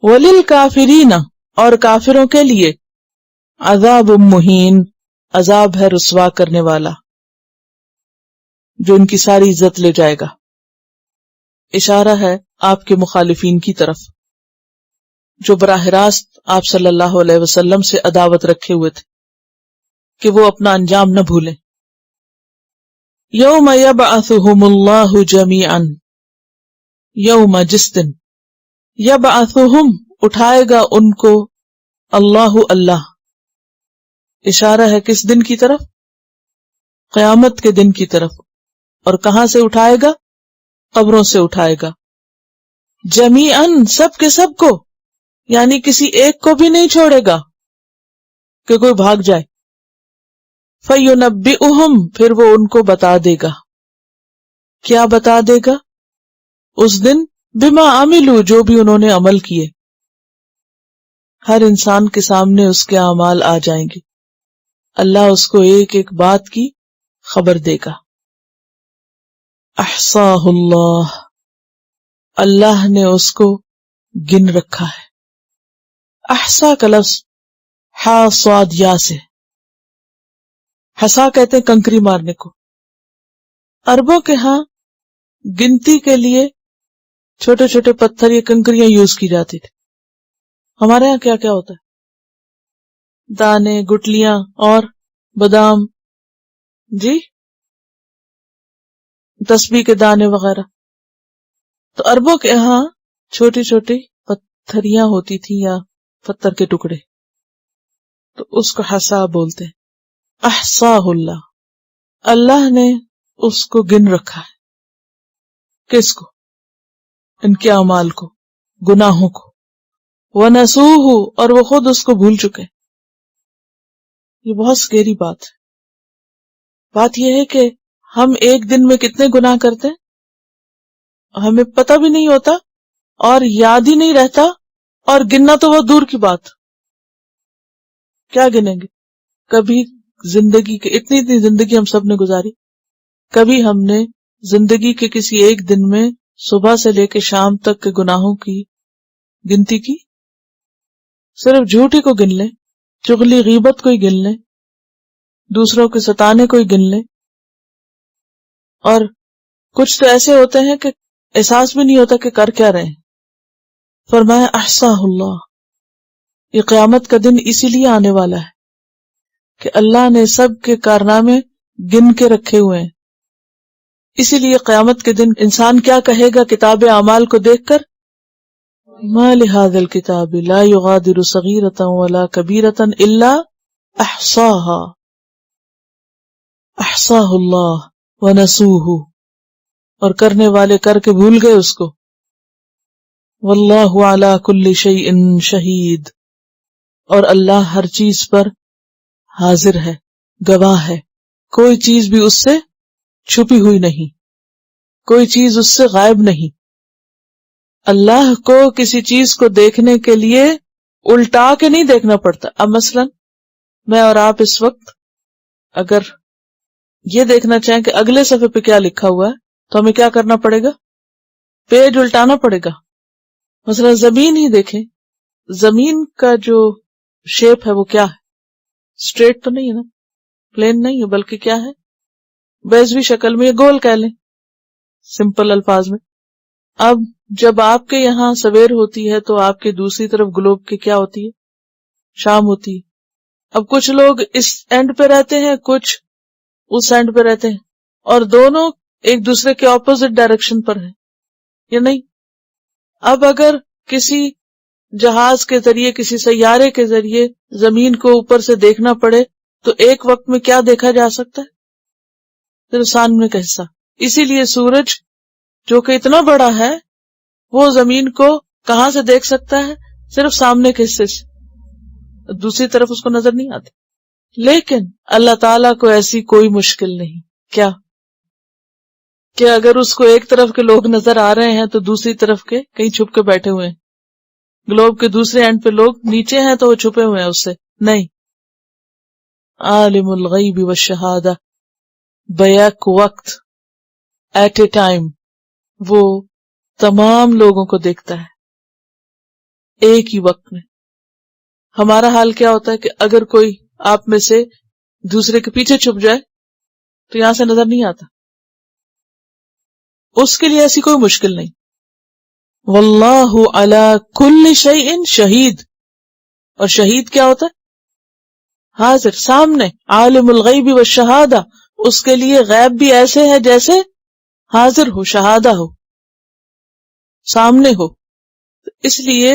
وللکافرین اور کافروں کے لیے عذاب مہین عذاب ہے رسوا کرنے والا جو ان کی ساری عزت لے جائے گا. اشارہ ہے آپ کے مخالفین کی طرف جو براہ راست آپ صلی اللہ علیہ وسلم سے عداوت رکھے ہوئے تھے کہ وہ اپنا انجام نہ بھولیں. یوم یبعثہم اللہ جمیعا، یوم جس دن یبعثہم اٹھائے گا ان کو اللہ اللہ. اشارہ ہے کس دن کی طرف؟ قیامت کے دن کی طرف. اور کہاں سے اٹھائے گا؟ قبروں سے اٹھائے گا. جمیعاً سب کے سب کو، یعنی کسی ایک کو بھی نہیں چھوڑے گا کہ کوئی بھاگ جائے. فَيُنَبِّئُهُمْ پھر وہ ان کو بتا دے گا. کیا بتا دے گا اس دن؟ بِمَا عَمِلُوا جو بھی انہوں نے عمل کیے. ہر انسان کے سامنے اس کے اعمال آ جائیں گے. اللہ اس کو ایک ایک بات کی خبر دے گا. احصاہ اللہ اللہ نے اس کو گن رکھا ہے. احصا کا لفظ ہا صاد یا سے. حسا کہتے ہیں کنکری مارنے کو. عربوں کے ہاں گنتی کے لیے چھوٹے چھوٹے پتھر یا کنکریاں یوز کی جاتی تھی. ہمارے ہاں کیا کیا ہوتا ہے؟ دانے، گٹلیاں اور بادام، جی تسبیح کے دانے وغیرہ. تو عربوں کے ہاں چھوٹی چھوٹی پتھریاں ہوتی تھی یا پتھر کے ٹکڑے، تو اس کو حسا بولتے ہیں. احصاہ اللہ اللہ نے اس کو گن رکھا ہے. کس کو؟ ان کے اعمال کو، گناہوں کو. وَنَسُوهُ اور وہ خود اس کو بھول چکے. یہ بہت سکیری بات ہے. بات یہ ہے کہ ہم ایک دن میں کتنے گناہ کرتے ہیں ہمیں پتہ بھی نہیں ہوتا اور یاد ہی نہیں رہتا، اور گننا تو وہ دور کی بات، کیا گنیں گے؟ کبھی زندگی کے اتنی زندگی ہم سب نے گزاری، کبھی ہم نے زندگی کے کسی ایک دن میں صبح سے لے کے شام تک کے گناہوں کی گنتی کی؟ صرف جھوٹ ہی کو گن لیں، چغلی غیبت کو ہی گن لیں، دوسروں کے ستانے کو ہی گن لیں، اور کچھ تو ایسے ہوتے ہیں کہ احساس بھی نہیں ہوتا کہ کر کیا رہے ہیں۔ فرمایا احصاہ اللہ، یہ قیامت کا دن اسی لیے آنے والا ہے کہ اللہ نے سب کے کارنامے گن کے رکھے ہوئے ہیں۔ اسی لیے قیامت کے دن انسان کیا کہے گا کتاب اعمال کو دیکھ کر؟ ما لهذا الكتاب لا يغادر صغيرة ولا كبيرة الا احصاها احصاہ اللہ ونسوہ، اور کرنے والے کر کے بھول گئے اس کو۔ واللہ علی کل شیء شہید، اور اللہ ہر چیز پر حاضر ہے، گواہ ہے، کوئی چیز بھی اس سے چھپی ہوئی نہیں، کوئی چیز اس سے غائب نہیں۔ اللہ کو کسی چیز کو دیکھنے کے لیے الٹا کے نہیں دیکھنا پڑتا۔ اب مثلا میں اور آپ اس وقت اگر یہ دیکھنا چاہیں کہ اگلے صفحے پہ کیا لکھا ہوا ہے تو ہمیں کیا کرنا پڑے گا؟ پیج الٹانا پڑے گا۔ مثلا زمین ہی دیکھیں، زمین کا جو شیپ ہے وہ کیا ہے؟ اسٹریٹ تو نہیں ہے نا، پلین نہیں ہے، بلکہ کیا ہے؟ بیضوی شکل میں، یہ گول کہہ لیں سمپل الفاظ میں۔ اب جب آپ کے یہاں سویر ہوتی ہے تو آپ کے دوسری طرف گلوب کے کیا ہوتی ہے؟ شام ہوتی ہے۔ اب کچھ لوگ اس اینڈ پہ رہتے ہیں، کچھ اس اینڈ پہ رہتے ہیں، اور دونوں ایک دوسرے کے اپوزٹ ڈائریکشن پر ہیں یا نہیں؟ اب اگر کسی جہاز کے ذریعے، کسی سیارے کے ذریعے زمین کو اوپر سے دیکھنا پڑے تو ایک وقت میں کیا دیکھا جا سکتا ہے؟ صرف سامنے کا حصہ۔ اسی لیے سورج جو کہ اتنا بڑا ہے وہ زمین کو کہاں سے دیکھ سکتا ہے؟ صرف سامنے کے حصے سے، دوسری طرف اس کو نظر نہیں آتی۔ لیکن اللہ تعالیٰ کو ایسی کوئی مشکل نہیں، کیا کہ اگر اس کو ایک طرف کے لوگ نظر آ رہے ہیں تو دوسری طرف کے کہیں چھپ کے بیٹھے ہوئے ہیں، گلوب کے دوسرے اینڈ پہ لوگ نیچے ہیں تو وہ چھپے ہوئے ہیں اس سے نہیں۔ عالم الغیب والشہادہ، بیک وقت، ایٹ اے ٹائم، وہ تمام لوگوں کو دیکھتا ہے ایک ہی وقت میں۔ ہمارا حال کیا ہوتا ہے کہ اگر کوئی آپ میں سے دوسرے کے پیچھے چھپ جائے تو یہاں سے نظر نہیں آتا، اس کے لیے ایسی کوئی مشکل نہیں۔ واللہ علی کل شیء شہید، اور شہید کیا ہوتا ہے؟ حاضر، سامنے۔ عالم الغیب والشہادہ، اس کے لیے غیب بھی ایسے ہے جیسے حاضر ہو، شہادہ ہو، سامنے ہو۔ اس لیے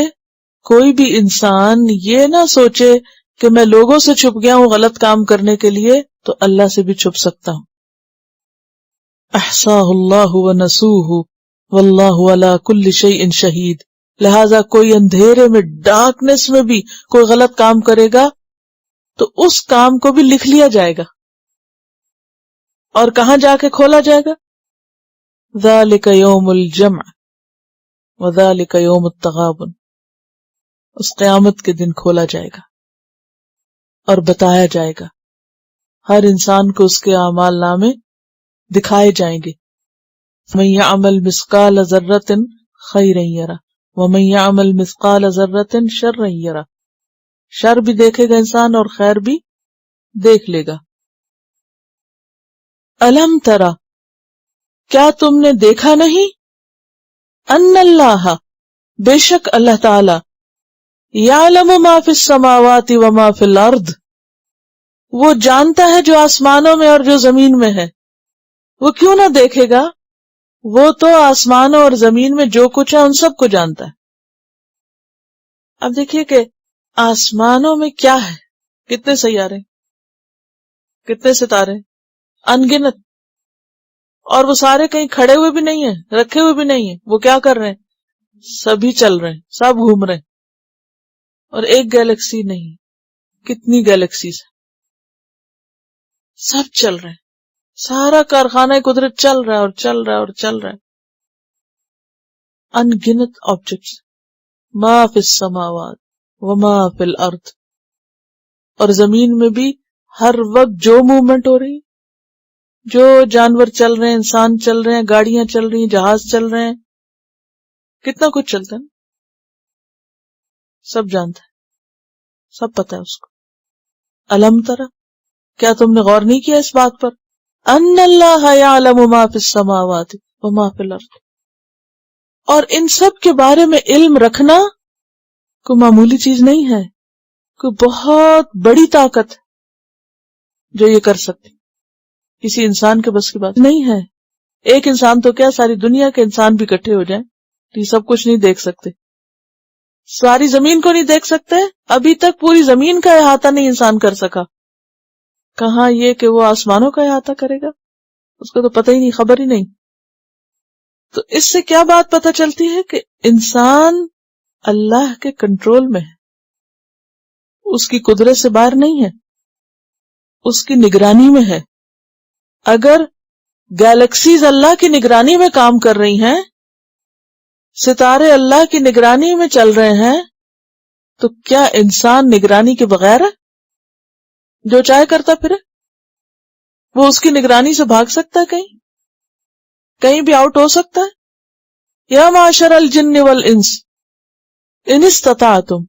کوئی بھی انسان یہ نہ سوچے کہ میں لوگوں سے چھپ گیا ہوں غلط کام کرنے کے لیے تو اللہ سے بھی چھپ سکتا ہوں۔ احصاہ اللہ ونسوہ واللہ علی کل شیء شہید، لہذا کوئی اندھیرے میں، ڈارکنیس میں بھی کوئی غلط کام کرے گا تو اس کام کو بھی لکھ لیا جائے گا، اور کہاں جا کے کھولا جائے گا؟ ذالک یوم الجمع وذالک یوم التغابن، اس قیامت کے دن کھولا جائے گا اور بتایا جائے گا، ہر انسان کو اس کے اعمال نامے دکھائے جائیں گے۔ من یعمل مثقال ذرۃ خیرا یرہ ومن یعمل مثقال ذرۃ شرا یرہ، شر بھی دیکھے گا انسان اور خیر بھی دیکھ لے گا۔ الم ترى، کیا تم نے دیکھا نہیں؟ ان اللہ، بے شک اللہ تعالی، یعلم ما فی السماوات وما فی الارض، وہ جانتا ہے جو آسمانوں میں اور جو زمین میں ہے۔ وہ کیوں نہ دیکھے گا؟ وہ تو آسمانوں اور زمین میں جو کچھ ہے ان سب کو جانتا ہے۔ اب دیکھیے کہ آسمانوں میں کیا ہے، کتنے سیارے، کتنے ستارے، انگنت، اور وہ سارے کہیں کھڑے ہوئے بھی نہیں ہیں، رکھے ہوئے بھی نہیں ہیں، وہ کیا کر رہے ہیں؟ سبھی چل رہے ہیں، سب گھوم رہے ہیں۔ اور ایک گیلیکسی نہیں، کتنی گیلیکسیز ہیں، سب چل رہے ہیں، سارا کارخانہ قدرت چل رہا ہے اور چل رہا ہے اور چل رہا ہے۔ ان گنت آبجیکٹس، ما فی السماوات وما فی الارض، اور زمین میں بھی ہر وقت جو موومنٹ ہو رہی، جو جانور چل رہے ہیں، انسان چل رہے ہیں، گاڑیاں چل رہی ہیں، جہاز چل رہے ہیں، کتنا کچھ چلتا ہے، سب جانتا ہے، سب پتہ ہے اس کو. الم ترى، کیا تم نے غور نہیں کیا اس بات پر، ان اللہ یعلم ما فی السماوات وما فی الارض، اور ان سب کے بارے میں علم رکھنا کوئی معمولی چیز نہیں ہے، کوئی بہت بڑی طاقت جو یہ کر سکتی، کسی انسان کے بس کی بات نہیں ہے. ایک انسان تو کیا، ساری دنیا کے انسان بھی اکٹھے ہو جائیں تو یہ سب کچھ نہیں دیکھ سکتے، ساری زمین کو نہیں دیکھ سکتے، ابھی تک پوری زمین کا احاطہ نہیں انسان کر سکا، کہاں یہ کہ وہ آسمانوں کا احاطہ کرے گا، اس کو تو پتہ ہی نہیں، خبر ہی نہیں. تو اس سے کیا بات پتہ چلتی ہے کہ انسان اللہ کے کنٹرول میں ہے، اس کی قدرت سے باہر نہیں ہے، اس کی نگرانی میں ہے. اگر گیلیکسیز اللہ کی نگرانی میں کام کر رہی ہیں، ستارے اللہ کی نگرانی میں چل رہے ہیں، تو کیا انسان نگرانی کے بغیر ہے، جو چاہے کرتا پھرے؟ وہ اس کی نگرانی سے بھاگ سکتا ہے، کہیں بھی آؤٹ ہو سکتا ہے؟ یا معاشر الجن والانس ان استطعتم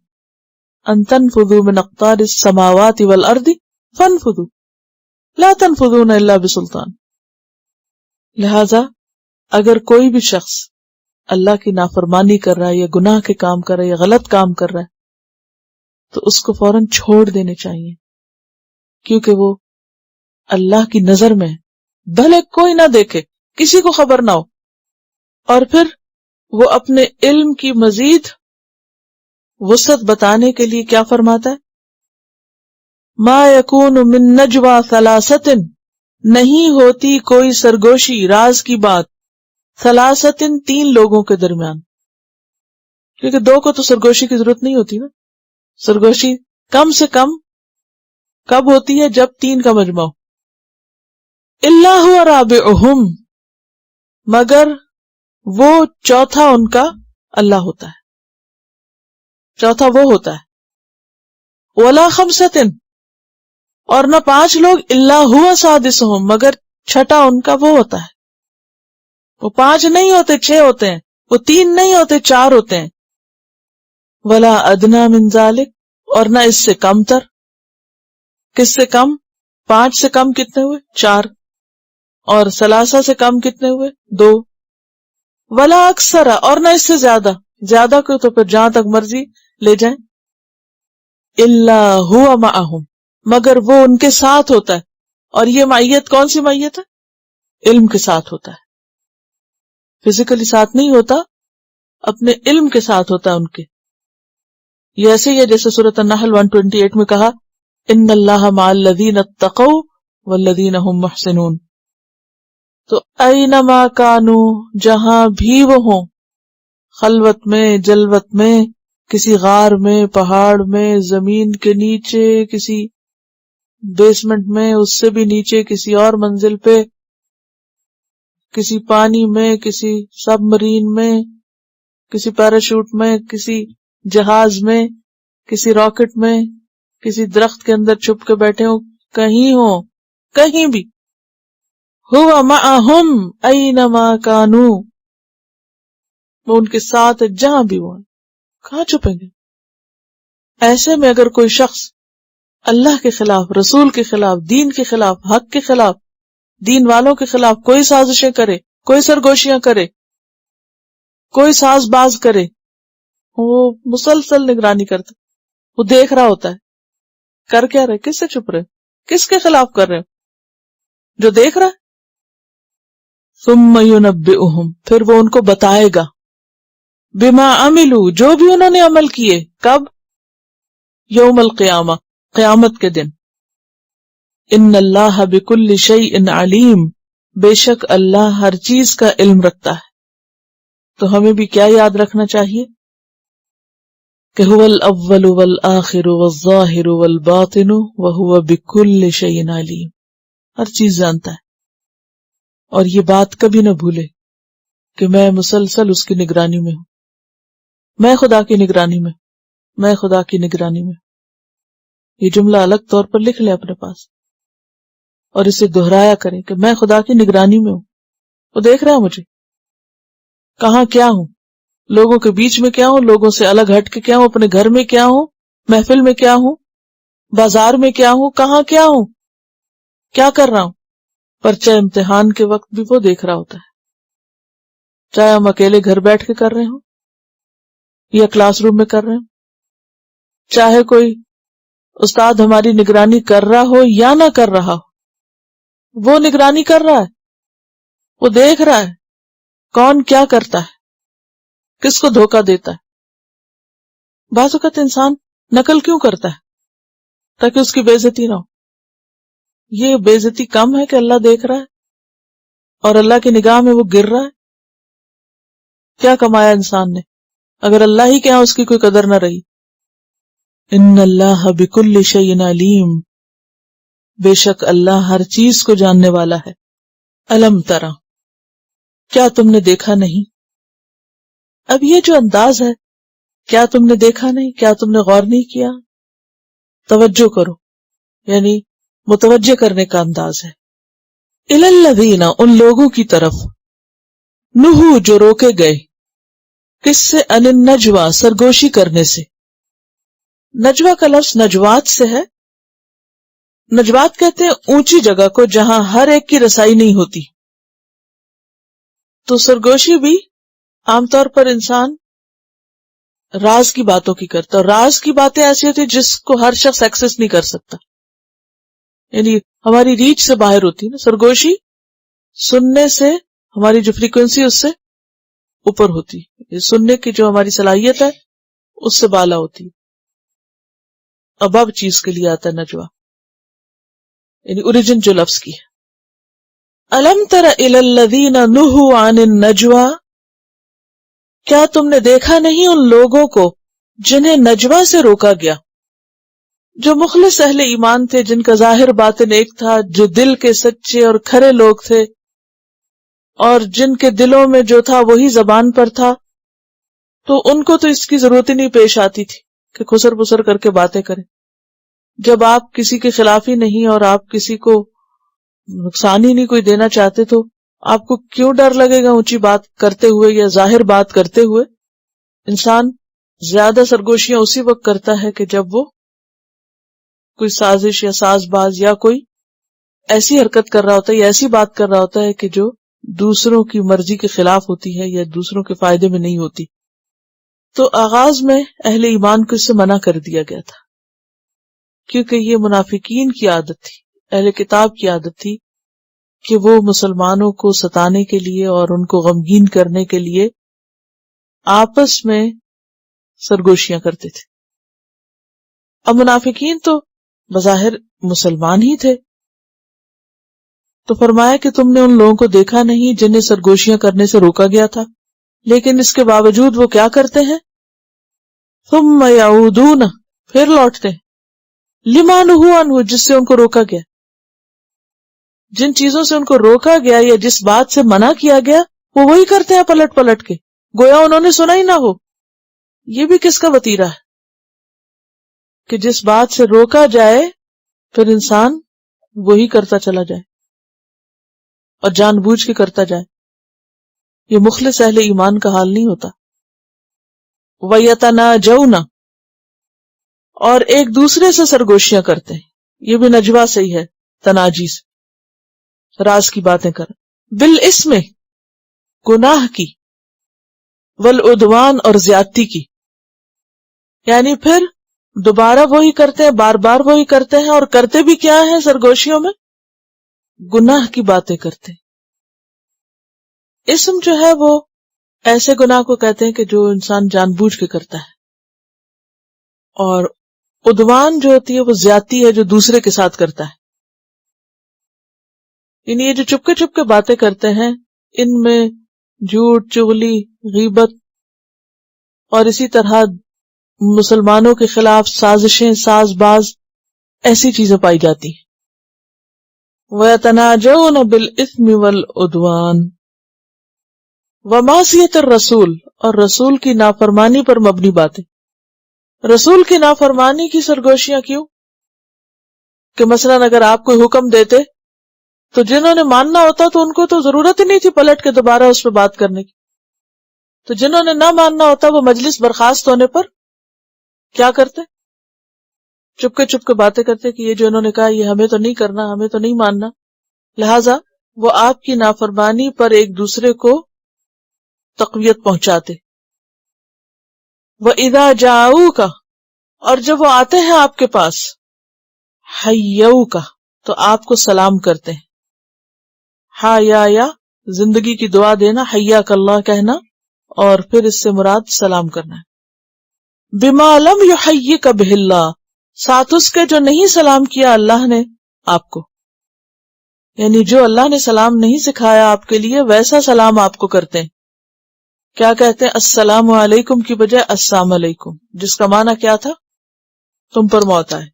ان تنفذوا من اقطار السماوات والارض فانفذوا لا تنفذون الا بسلطان. لہذا اگر کوئی بھی شخص اللہ کی نافرمانی کر رہا ہے یا گناہ کے کام کر رہا ہے یا غلط کام کر رہا ہے تو اس کو فوراً چھوڑ دینے چاہیے، کیونکہ وہ اللہ کی نظر میں بھلے کوئی نہ دیکھے، کسی کو خبر نہ ہو. اور پھر وہ اپنے علم کی مزید وسعت بتانے کے لیے کیا فرماتا ہے، ما یکون من نجوا ثلاثۃ، نہیں ہوتی کوئی سرگوشی راز کی بات، ثلاثۃ، تین لوگوں کے درمیان، کیونکہ دو کو تو سرگوشی کی ضرورت نہیں ہوتی نا، سرگوشی کم سے کم کب ہوتی ہے، جب تین کا مجمع ہو. الا هو رابعهم، مگر وہ چوتھا ان کا اللہ ہوتا ہے، چوتھا وہ ہوتا ہے. ولا خمسۃ، اور نہ پانچ لوگ، الا هو سادسهم، مگر چھٹا ان کا وہ ہوتا ہے. وہ پانچ نہیں ہوتے، چھ ہوتے ہیں، وہ تین نہیں ہوتے، چار ہوتے ہیں. ولا ادنی من ذلک، اور نہ اس سے کم تر. کس سے کم؟ پانچ سے کم کتنے ہوئے؟ چار. اور ثلاثہ سے کم کتنے ہوئے؟ دو. ولا اکثر، اور نہ اس سے زیادہ، زیادہ کو تو پھر جہاں تک مرضی لے جائیں. الا هو معهم، مگر وہ ان کے ساتھ ہوتا ہے. اور یہ معیت کون سی معیت ہے؟ علم کے ساتھ ہوتا ہے، فزیکلی ساتھ نہیں ہوتا، اپنے علم کے ساتھ ہوتا ہے ان کے. یہ ایسے ہی ہے جیسے سورۃ النحل 128 میں کہا، ان اللہ مع الذین اتقوا والذین هم محسنون. تو اینما کانوا، جہاں بھی وہ ہوں، خلوت میں، جلوت میں، کسی غار میں، پہاڑ میں، زمین کے نیچے، کسی بیسمنٹ میں، اس سے بھی نیچے کسی اور منزل پہ، کسی پانی میں، کسی سب مرین میں، کسی پیراشوٹ میں، کسی جہاز میں، کسی راکٹ میں، کسی درخت کے اندر چھپ کے بیٹھے ہوں، کہیں ہو، کہیں بھی، ہوا معہم اینما کانوا، وہ ان کے ساتھ جہاں بھی ہوں. کہاں چھپیں گے؟ ایسے میں اگر کوئی شخص اللہ کے خلاف، رسول کے خلاف، دین کے خلاف، حق کے خلاف، دین والوں کے خلاف کوئی سازشیں کرے، کوئی سرگوشیاں کرے، کوئی ساز باز کرے، وہ مسلسل نگرانی کرتا، وہ دیکھ رہا ہوتا ہے. کر کیا رہے؟ کس سے چھپ رہے؟ کس کے خلاف کر رہے؟ جو دیکھ رہا ہے. ثم ينبئهم، پھر وہ ان کو بتائے گا، بما عملوا، جو بھی انہوں نے عمل کیے. کب؟ یوم القیامہ، قیامت کے دن. ان اللہ بکل شیء علیم، بے شک اللہ ہر چیز کا علم رکھتا ہے. تو ہمیں بھی کیا یاد رکھنا چاہیے کہ هو الاول والآخر والظاہر والباطن وهو بکل شیء علیم، ہر چیز جانتا ہے. اور یہ بات کبھی نہ بھولے کہ میں مسلسل اس کی نگرانی میں ہوں، میں خدا کی نگرانی میں، میں خدا کی نگرانی میں. یہ جملہ الگ طور پر لکھ لیں اپنے پاس اور اسے دہرایا کریں کہ میں خدا کی نگرانی میں ہوں. وہ دیکھ رہا ہے مجھے کہاں کیا ہوں، لوگوں کے بیچ میں کیا ہوں، لوگوں سے الگ ہٹ کے کیا ہوں، اپنے گھر میں کیا ہوں، محفل میں کیا ہوں، بازار میں کیا ہوں، کہاں کیا ہوں، کیا کر رہا ہوں. پرچہ امتحان کے وقت بھی وہ دیکھ رہا ہوتا ہے، چاہے ہم اکیلے گھر بیٹھ کے کر رہے ہوں یا کلاس روم میں کر رہے ہوں، چاہے کوئی استاد ہماری نگرانی کر رہا ہو یا نہ کر رہا ہو، وہ نگرانی کر رہا ہے، وہ دیکھ رہا ہے کون کیا کرتا ہے، کس کو دھوکہ دیتا ہے. بعض اوقات انسان نقل کیوں کرتا ہے؟ تاکہ اس کی بے عزتی نہ ہو. یہ بے عزتی کم ہے کہ اللہ دیکھ رہا ہے اور اللہ کی نگاہ میں وہ گر رہا ہے. کیا کمایا انسان نے اگر اللہ ہی کے ہاں اس کی کوئی قدر نہ رہی. ان اللہ بکل شیء علیم، بے شک اللہ ہر چیز کو جاننے والا ہے. الم ترى، کیا تم نے دیکھا نہیں. اب یہ جو انداز ہے، کیا تم نے دیکھا نہیں، کیا تم نے غور نہیں کیا، توجہ کرو، یعنی متوجہ کرنے کا انداز ہے. الی الذین، ان لوگوں کی طرف، نہو جو روکے گئے، کس سے، ان النجوی، سرگوشی کرنے سے. نجوہ کا لفظ نجوات سے ہے. نجوات کہتے ہیں اونچی جگہ کو جہاں ہر ایک کی رسائی نہیں ہوتی. تو سرگوشی بھی عام طور پر انسان راز کی باتوں کی کرتا ہے، اور راز کی باتیں ایسی ہوتی جس کو ہر شخص ایکسس نہیں کر سکتا، یعنی ہماری ریچ سے باہر ہوتی ہے نا. سرگوشی سننے سے ہماری جو فریکوینسی اس سے اوپر ہوتی ہے، سننے کی جو ہماری صلاحیت ہے اس سے بالا ہوتی ہے. ابو چیز کے لیے آتا ہے نجوہ، یعنی اوریجن جو لفظ کی ہے. الم تر الی الذین نہوا عن النجوی، کیا تم نے دیکھا نہیں ان لوگوں کو جنہیں نجوہ سے روکا گیا، جو مخلص اہل ایمان تھے، جن کا ظاہر باطن ایک تھا، جو دل کے سچے اور کھرے لوگ تھے، اور جن کے دلوں میں جو تھا وہی زبان پر تھا. تو ان کو تو اس کی ضرورت ہی نہیں پیش آتی تھی کہ خسر پسر کر کے باتیں کریں. جب آپ کسی کے خلاف ہی نہیں اور آپ کسی کو نقصان ہی نہیں کوئی دینا چاہتے، تو آپ کو کیوں ڈر لگے گا اونچی بات کرتے ہوئے یا ظاہر بات کرتے ہوئے. انسان زیادہ سرگوشیاں اسی وقت کرتا ہے کہ جب وہ کوئی سازش یا ساز باز یا کوئی ایسی حرکت کر رہا ہوتا ہے یا ایسی بات کر رہا ہوتا ہے کہ جو دوسروں کی مرضی کے خلاف ہوتی ہے یا دوسروں کے فائدے میں نہیں ہوتی. تو آغاز میں اہل ایمان کو اس سے منع کر دیا گیا تھا، کیونکہ یہ منافقین کی عادت تھی، اہل کتاب کی عادت تھی کہ وہ مسلمانوں کو ستانے کے لیے اور ان کو غمگین کرنے کے لیے آپس میں سرگوشیاں کرتے تھے. اب منافقین تو بظاہر مسلمان ہی تھے، تو فرمایا کہ تم نے ان لوگوں کو دیکھا نہیں جنہیں سرگوشیاں کرنے سے روکا گیا تھا، لیکن اس کے باوجود وہ کیا کرتے ہیں، ثم یعودون، پھر لوٹتے ہیں، لما نہوا عنہ، جس سے ان کو روکا گیا. جن چیزوں سے ان کو روکا گیا یا جس بات سے منع کیا گیا وہ وہی کرتے ہیں پلٹ پلٹ کے، گویا انہوں نے سنا ہی نہ ہو. یہ بھی کس کا وتیرہ ہے کہ جس بات سے روکا جائے پھر انسان وہی کرتا چلا جائے اور جان بوجھ کے کرتا جائے. یہ مخلص اہل ایمان کا حال نہیں ہوتا. وَيَتَنَاجَوْنَ، اور ایک دوسرے سے سرگوشیاں کرتے ہیں، یہ بھی نجوہ سے ہی ہے، تناجی سے، راز کی باتیں کر. بالاسم، گناہ کی، والعدوان، اور زیادتی کی، یعنی پھر دوبارہ وہی کرتے ہیں، بار بار وہی کرتے ہیں، اور کرتے بھی کیا ہیں سرگوشیوں میں، گناہ کی باتیں کرتے ہیں. اسم جو ہے وہ ایسے گناہ کو کہتے ہیں کہ جو انسان جان بوجھ کے کرتا ہے، اور عدوان جو ہوتی ہے وہ زیادتی ہے جو دوسرے کے ساتھ کرتا ہے. یعنی یہ جو چپکے چپکے باتیں کرتے ہیں، ان میں جھوٹ، چغلی، غیبت اور اسی طرح مسلمانوں کے خلاف سازشیں، ساز باز، ایسی چیزیں پائی جاتی ہیں. وَيَتَنَاجَوْنَ بِالْإِثْمِ وَالْعُدْوَانِ، ومعصیت الرسول، اور رسول کی نافرمانی پر مبنی باتیں. رسول کی نافرمانی کی سرگوشیاں کیوں؟ کہ مثلاً اگر آپ کوئی حکم دیتے تو جنہوں نے ماننا ہوتا تو ان کو تو ضرورت ہی نہیں تھی پلٹ کے دوبارہ اس پہ بات کرنے کی. تو جنہوں نے نہ ماننا ہوتا وہ مجلس برخاست ہونے پر کیا کرتے؟ چپ کے باتیں کرتے کہ یہ جو انہوں نے کہا یہ ہمیں تو نہیں کرنا، ہمیں تو نہیں ماننا. لہذا وہ آپ کی نافرمانی پر ایک دوسرے کو تقویت پہنچاتے. وَإِذَا جَاءُوكَ، اور جب وہ آتے ہیں آپ کے پاس، حَيَّوْكَ، تو آپ کو سلام کرتے ہیں. یا زندگی کی دعا دینا، حیاک اللہ کہنا، اور پھر اس سے مراد سلام کرنا ہے. بِمَا لَمْ يُحَيِّكَ بِهِ اللَّهُ، ساتھ اس کے جو نہیں سلام کیا اللہ نے آپ کو، یعنی جو اللہ نے سلام نہیں سکھایا آپ کے لیے ویسا سلام آپ کو کرتے ہیں. کیا کہتے ہیں؟ السلام علیکم کی بجائے السلام علیکم، جس کا معنی کیا تھا؟ تم پر موت آئے.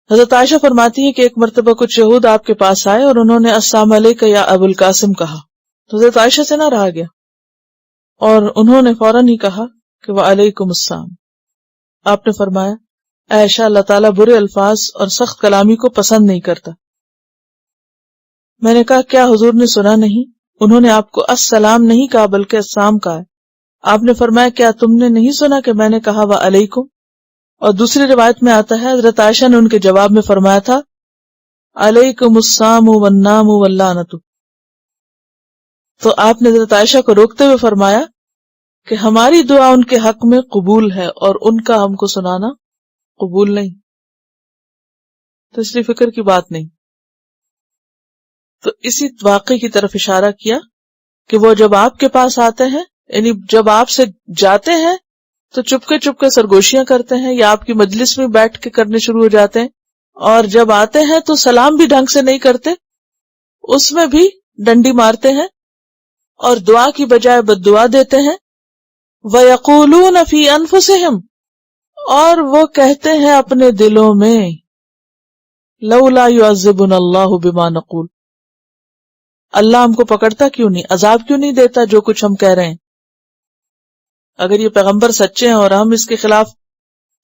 حضرت عائشہ فرماتی ہیں کہ ایک مرتبہ کچھ یہود آپ کے پاس آئے اور انہوں نے السلام علیکم یا ابو القاسم کہا، تو حضرت عائشہ سے نہ رہا گیا اور انہوں نے فوراً ہی کہا کہ وعلیکم السلام. آپ نے فرمایا عائشہ، اللہ تعالیٰ برے الفاظ اور سخت کلامی کو پسند نہیں کرتا. میں نے کہا کیا حضور نے سنا نہیں؟ انہوں نے آپ کو السلام نہیں کہا بلکہ السلام کہا ہے. آپ نے فرمایا کیا تم نے نہیں سنا کہ میں نے کہا وعلیکم؟ اور دوسری روایت میں آتا ہے حضرت عائشہ نے ان کے جواب میں فرمایا تھا علیکم السلام والنام واللعنۃ. تو آپ نے حضرت عائشہ کو روکتے ہوئے فرمایا کہ ہماری دعا ان کے حق میں قبول ہے اور ان کا ہم کو سنانا قبول نہیں، تو اس لیے فکر کی بات نہیں. تو اسی واقعے کی طرف اشارہ کیا کہ وہ جب آپ کے پاس آتے ہیں، یعنی جب آپ سے جاتے ہیں تو چپ کے سرگوشیاں کرتے ہیں یا آپ کی مجلس میں بیٹھ کے کرنے شروع ہو جاتے ہیں، اور جب آتے ہیں تو سلام بھی ڈھنگ سے نہیں کرتے، اس میں بھی ڈنڈی مارتے ہیں اور دعا کی بجائے بد دعا دیتے ہیں. وَيَقُولُونَ فِي أَنفُسِهِمْ، اور وہ کہتے ہیں اپنے دلوں میں لولا يعذبنا اللہ بما نقول، اللہ ہم کو پکڑتا کیوں نہیں، عذاب کیوں نہیں دیتا جو کچھ ہم کہہ رہے ہیں. اگر یہ پیغمبر سچے ہیں اور ہم اس کے خلاف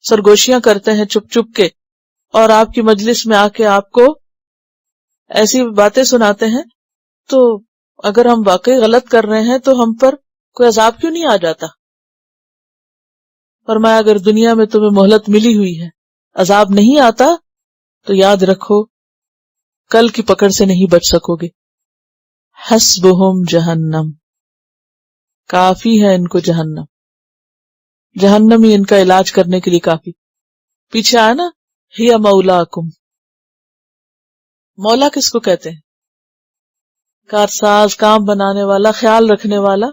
سرگوشیاں کرتے ہیں چپ کے اور آپ کی مجلس میں آ کے آپ کو ایسی باتیں سناتے ہیں، تو اگر ہم واقعی غلط کر رہے ہیں تو ہم پر کوئی عذاب کیوں نہیں آ جاتا؟ فرمایا اگر دنیا میں تمہیں مہلت ملی ہوئی ہے عذاب نہیں آتا تو یاد رکھو کل کی پکڑ سے نہیں بچ سکو گے. حسبہم جہنم، کافی ہے ان کو جہنم، جہنم ہی ان کا علاج کرنے کے لیے کافی. پیچھے آیا نا ہی مولاکم، مولا کس کو کہتے ہیں؟ کارساز، کام بنانے والا، خیال رکھنے والا.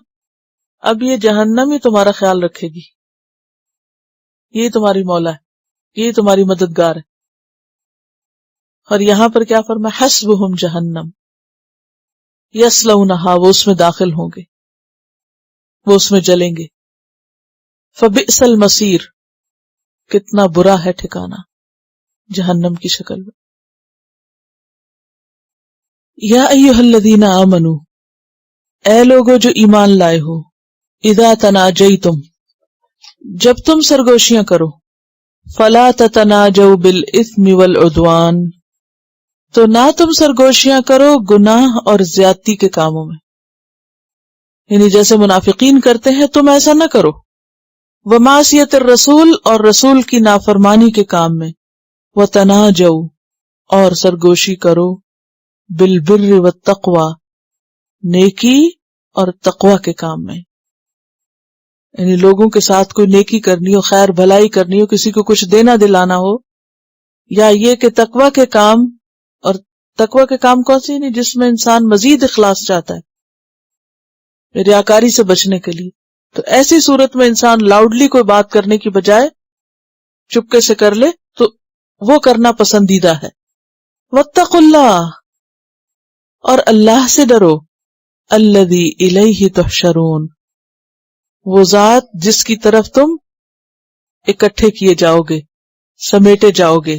اب یہ جہنم ہی تمہارا خیال رکھے گی، یہ تمہاری مولا ہے، یہ تمہاری مددگار ہے. اور یہاں پر کیا فرمایا؟ حسبہم جہنم یصلونہا، وہ اس میں داخل ہوں گے، وہ اس میں جلیں گے. فبئس المصیر، کتنا برا ہے ٹھکانہ جہنم کی شکل میں. یا ایھا الذین آمنوا، اے لوگو جو ایمان لائے ہو، اذا تناجیتم، جب تم سرگوشیاں کرو، فلا تتناجوا بالاثم والعدوان، تو نہ تم سرگوشیاں کرو گناہ اور زیادتی کے کاموں میں، یعنی جیسے منافقین کرتے ہیں تم ایسا نہ کرو. ومعصیت الرسول، اور رسول کی نافرمانی کے کام میں. وتناجوا، اور سرگوشی کرو بالبر والتقوی، نیکی اور تقوی کے کام میں، یعنی لوگوں کے ساتھ کوئی نیکی کرنی ہو، خیر بھلائی کرنی ہو، کسی کو کچھ دینا دلانا ہو، یا یہ کہ تقوی کے کام. اور تقوی کے کام کون سی؟ نہیں جس میں انسان مزید اخلاص چاہتا ہے ریاکاری سے بچنے کے لیے. تو ایسی صورت میں انسان لاؤڈلی کوئی بات کرنے کی بجائے چپکے سے کر لے تو وہ کرنا پسندیدہ ہے. واتقوا اللہ، اور اللہ سے ڈرو. الذی الیہ تحشرون، وہ ذات جس کی طرف تم اکٹھے کیے جاؤ گے، سمیٹے جاؤ گے،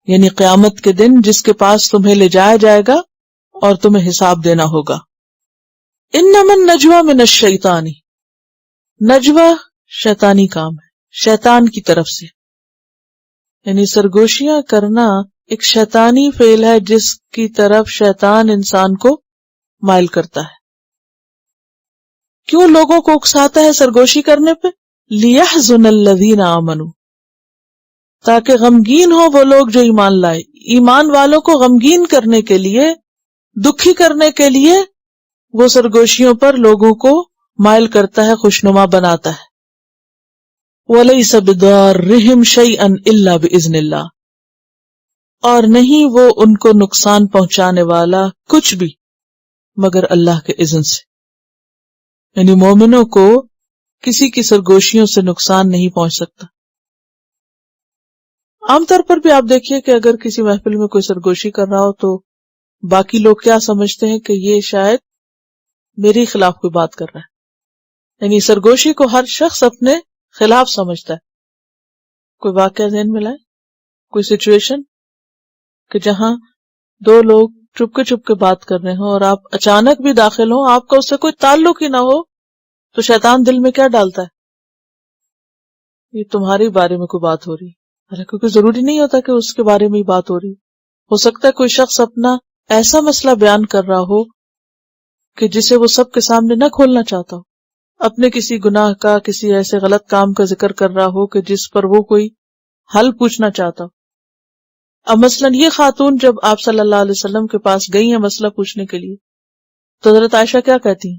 یعنی قیامت کے دن جس کے پاس تمہیں لے جایا جائے گا اور تمہیں حساب دینا ہوگا. انما النجوى من الشیطان، نجوہ شیطانی کام ہے، شیطان کی طرف سے، یعنی سرگوشیاں کرنا ایک شیطانی فعل ہے جس کی طرف شیطان انسان کو مائل کرتا ہے۔ کیوں لوگوں کو اکساتا ہے سرگوشی کرنے پہ؟ لِيَحْزُنَ الَّذِينَ آمَنُوا، تاکہ غمگین ہو وہ لوگ جو ایمان لائے۔ ایمان والوں کو غمگین کرنے کے لیے، دکھی کرنے کے لیے وہ سرگوشیوں پر لوگوں کو مائل کرتا ہے، خوشنما بناتا ہے۔ وَلَيْسَ بِضَارِّهِمْ شَيْئًا إِلَّا بِإِذْنِ اللَّهِ، اور نہیں وہ ان کو نقصان پہنچانے والا کچھ بھی مگر اللہ کے اذن سے، یعنی مومنوں کو کسی کی سرگوشیوں سے نقصان نہیں پہنچ سکتا۔ عام طور پر بھی آپ دیکھیے کہ اگر کسی محفل میں کوئی سرگوشی کر رہا ہو تو باقی لوگ کیا سمجھتے ہیں کہ یہ شاید میرے خلاف کوئی بات کر رہا ہے، یعنی سرگوشی کو ہر شخص اپنے خلاف سمجھتا ہے۔ کوئی واقعہ ذہن میں لائے، کوئی سچویشن کہ جہاں دو لوگ چپ کے بات کر رہے ہوں اور آپ اچانک بھی داخل ہوں، آپ کا اس سے کوئی تعلق ہی نہ ہو، تو شیطان دل میں کیا ڈالتا ہے؟ یہ تمہارے بارے میں کوئی بات ہو رہی ہے، حالانکہ ضروری نہیں ہوتا کہ اس کے بارے میں ہی بات ہو رہی ہو سکتا ہے کوئی شخص اپنا ایسا مسئلہ بیان کر رہا ہو کہ جسے وہ سب کے سامنے نہ کھولنا چاہتا ہو، اپنے کسی گناہ کا، کسی ایسے غلط کام کا ذکر کر رہا ہو کہ جس پر وہ کوئی حل پوچھنا چاہتا ہو۔ اب مثلاً یہ خاتون جب آپ صلی اللہ علیہ وسلم کے پاس گئی ہیں مسئلہ پوچھنے کے لیے، تو حضرت عائشہ کیا کہتی ہیں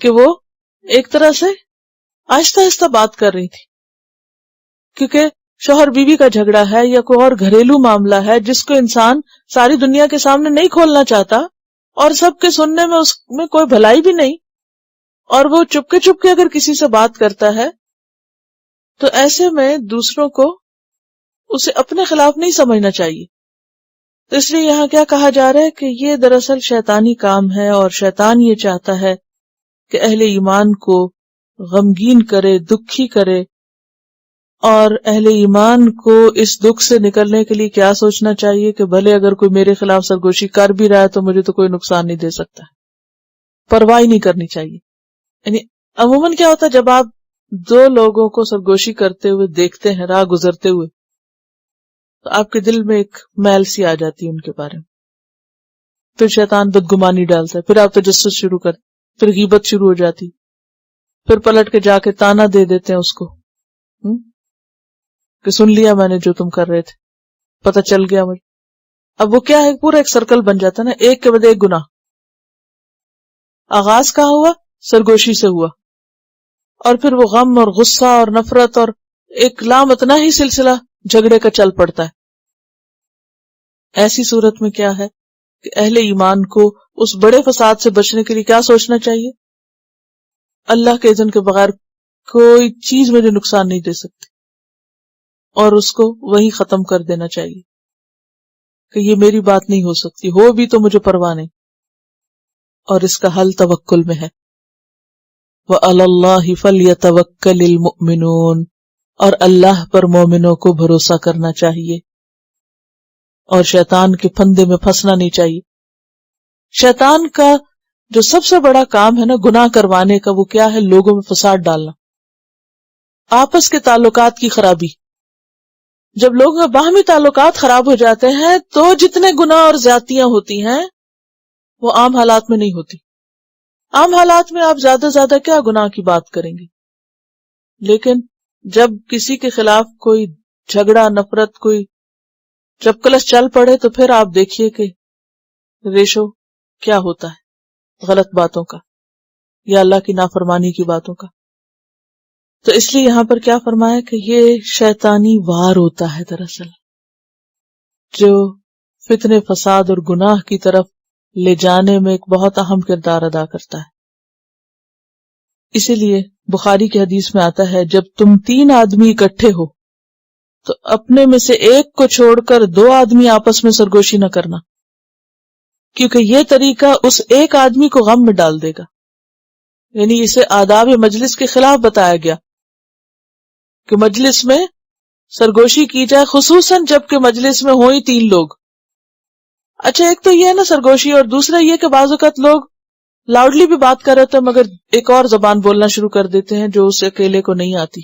کہ وہ ایک طرح سے آہستہ آہستہ بات کر رہی تھی، کیونکہ شوہر بیوی کا جھگڑا ہے یا کوئی اور گھریلو معاملہ ہے جس کو انسان ساری دنیا کے سامنے نہیں کھولنا چاہتا، اور سب کے سننے میں اس میں کوئی بھلائی بھی نہیں، اور وہ چپکے چپکے اگر کسی سے بات کرتا ہے تو ایسے میں دوسروں کو اسے اپنے خلاف نہیں سمجھنا چاہیے۔ تو اس لیے یہاں کیا کہا جا رہا ہے کہ یہ دراصل شیطانی کام ہے، اور شیطان یہ چاہتا ہے کہ اہل ایمان کو غمگین کرے، دکھی کرے، اور اہل ایمان کو اس دکھ سے نکلنے کے لیے کیا سوچنا چاہیے کہ بھلے اگر کوئی میرے خلاف سرگوشی کر بھی رہا ہے تو مجھے تو کوئی نقصان نہیں دے سکتا، پرواہ نہیں کرنی چاہیے۔ یعنی عموماً کیا ہوتا ہے جب آپ دو لوگوں کو سرگوشی کرتے ہوئے دیکھتے ہیں راہ گزرتے ہوئے، تو آپ کے دل میں ایک میل سی آ جاتی ہے ان کے بارے میں، پھر شیطان بدگمانی ڈالتا ہے، پھر آپ تجسس شروع کرتے، پھر غیبت شروع ہو جاتی، پھر پلٹ کے جا کے تانا دے دیتے ہیں اس کو کہ سن لیا میں نے جو تم کر رہے تھے، پتہ چل گیا مجھے۔ اب وہ کیا ہے، پورا ایک سرکل بن جاتا ہے نا، ایک کے بعد ایک گناہ۔ آغاز کہاں ہوا؟ سرگوشی سے ہوا، اور پھر وہ غم اور غصہ اور نفرت اور ایک لامتنا ہی سلسلہ جھگڑے کا چل پڑتا ہے۔ ایسی صورت میں کیا ہے کہ اہل ایمان کو اس بڑے فساد سے بچنے کے لیے کیا سوچنا چاہیے؟ اللہ کے اذن کے بغیر کوئی چیز مجھے نقصان نہیں دے سکتی، اور اس کو وہی ختم کر دینا چاہیے کہ یہ میری بات نہیں ہو سکتی، ہو بھی تو مجھے پرواہ نہیں، اور اس کا حل توکل میں ہے۔ وَعَلَى اللَّهِ فَلْيَتَوَكَّلِ الْمُؤْمِنُونَ، اور اللہ پر مومنوں کو بھروسہ کرنا چاہیے، اور شیطان کے پھندے میں پھنسنا نہیں چاہیے۔ شیطان کا جو سب سے بڑا کام ہے نا گناہ کروانے کا، وہ کیا ہے؟ لوگوں میں فساد ڈالنا، آپس کے تعلقات کی خرابی۔ جب لوگوں کے باہمی تعلقات خراب ہو جاتے ہیں تو جتنے گناہ اور زیادتیاں ہوتی ہیں وہ عام حالات میں نہیں ہوتی۔ عام حالات میں آپ زیادہ سے زیادہ کیا گناہ کی بات کریں گے، لیکن جب کسی کے خلاف کوئی جھگڑا، نفرت، کوئی جب کلش چل پڑے تو پھر آپ دیکھیے کہ ریشو کیا ہوتا ہے، غلط باتوں کا یا اللہ کی نافرمانی کی باتوں کا۔ تو اس لیے یہاں پر کیا فرمایا کہ یہ شیطانی وار ہوتا ہے دراصل، جو فتنے، فساد اور گناہ کی طرف لے جانے میں ایک بہت اہم کردار ادا کرتا ہے۔ اسی لیے بخاری کی حدیث میں آتا ہے جب تم 3 آدمی اکٹھے ہو تو اپنے میں سے ایک کو چھوڑ کر 2 آدمی آپس میں سرگوشی نہ کرنا، کیونکہ یہ طریقہ اس ایک آدمی کو غم میں ڈال دے گا۔ یعنی اسے آداب مجلس کے خلاف بتایا گیا کہ مجلس میں سرگوشی کی جائے، خصوصاً جب کہ مجلس میں ہوئی 3 لوگ۔ اچھا ایک تو یہ ہے نا سرگوشی، اور دوسرا یہ کہ بعض اوقات لوگ لاؤڈلی بھی بات کر رہے ہوتے ہیں مگر ایک اور زبان بولنا شروع کر دیتے ہیں جو اسے اکیلے کو نہیں آتی.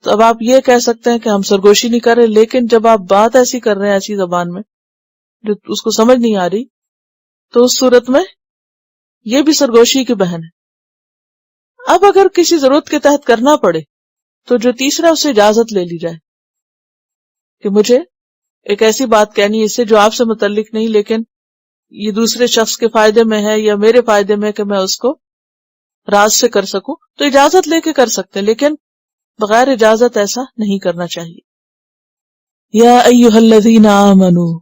تو اب آپ یہ کہہ سکتے ہیں کہ ہم سرگوشی نہیں کر رہے، لیکن جب آپ بات ایسی کر رہے ہیں ایسی زبان میں جو اس کو سمجھ نہیں آ رہی، تو اس صورت میں یہ بھی سرگوشی کی بہن ہے. اب اگر کسی ضرورت کے تحت کرنا پڑے تو جو تیسرا اسے اجازت لے لی جائے کہ مجھے ایک ایسی بات کہنی ہے اس سے جو آپ سے متعلق نہیں، لیکن یہ دوسرے شخص کے فائدے میں ہے یا میرے فائدے میں کہ میں اس کو راز سے کر سکوں، تو اجازت لے کے کر سکتے ہیں، لیکن بغیر اجازت ایسا نہیں کرنا چاہیے. یا ایھا الذین آمنوا،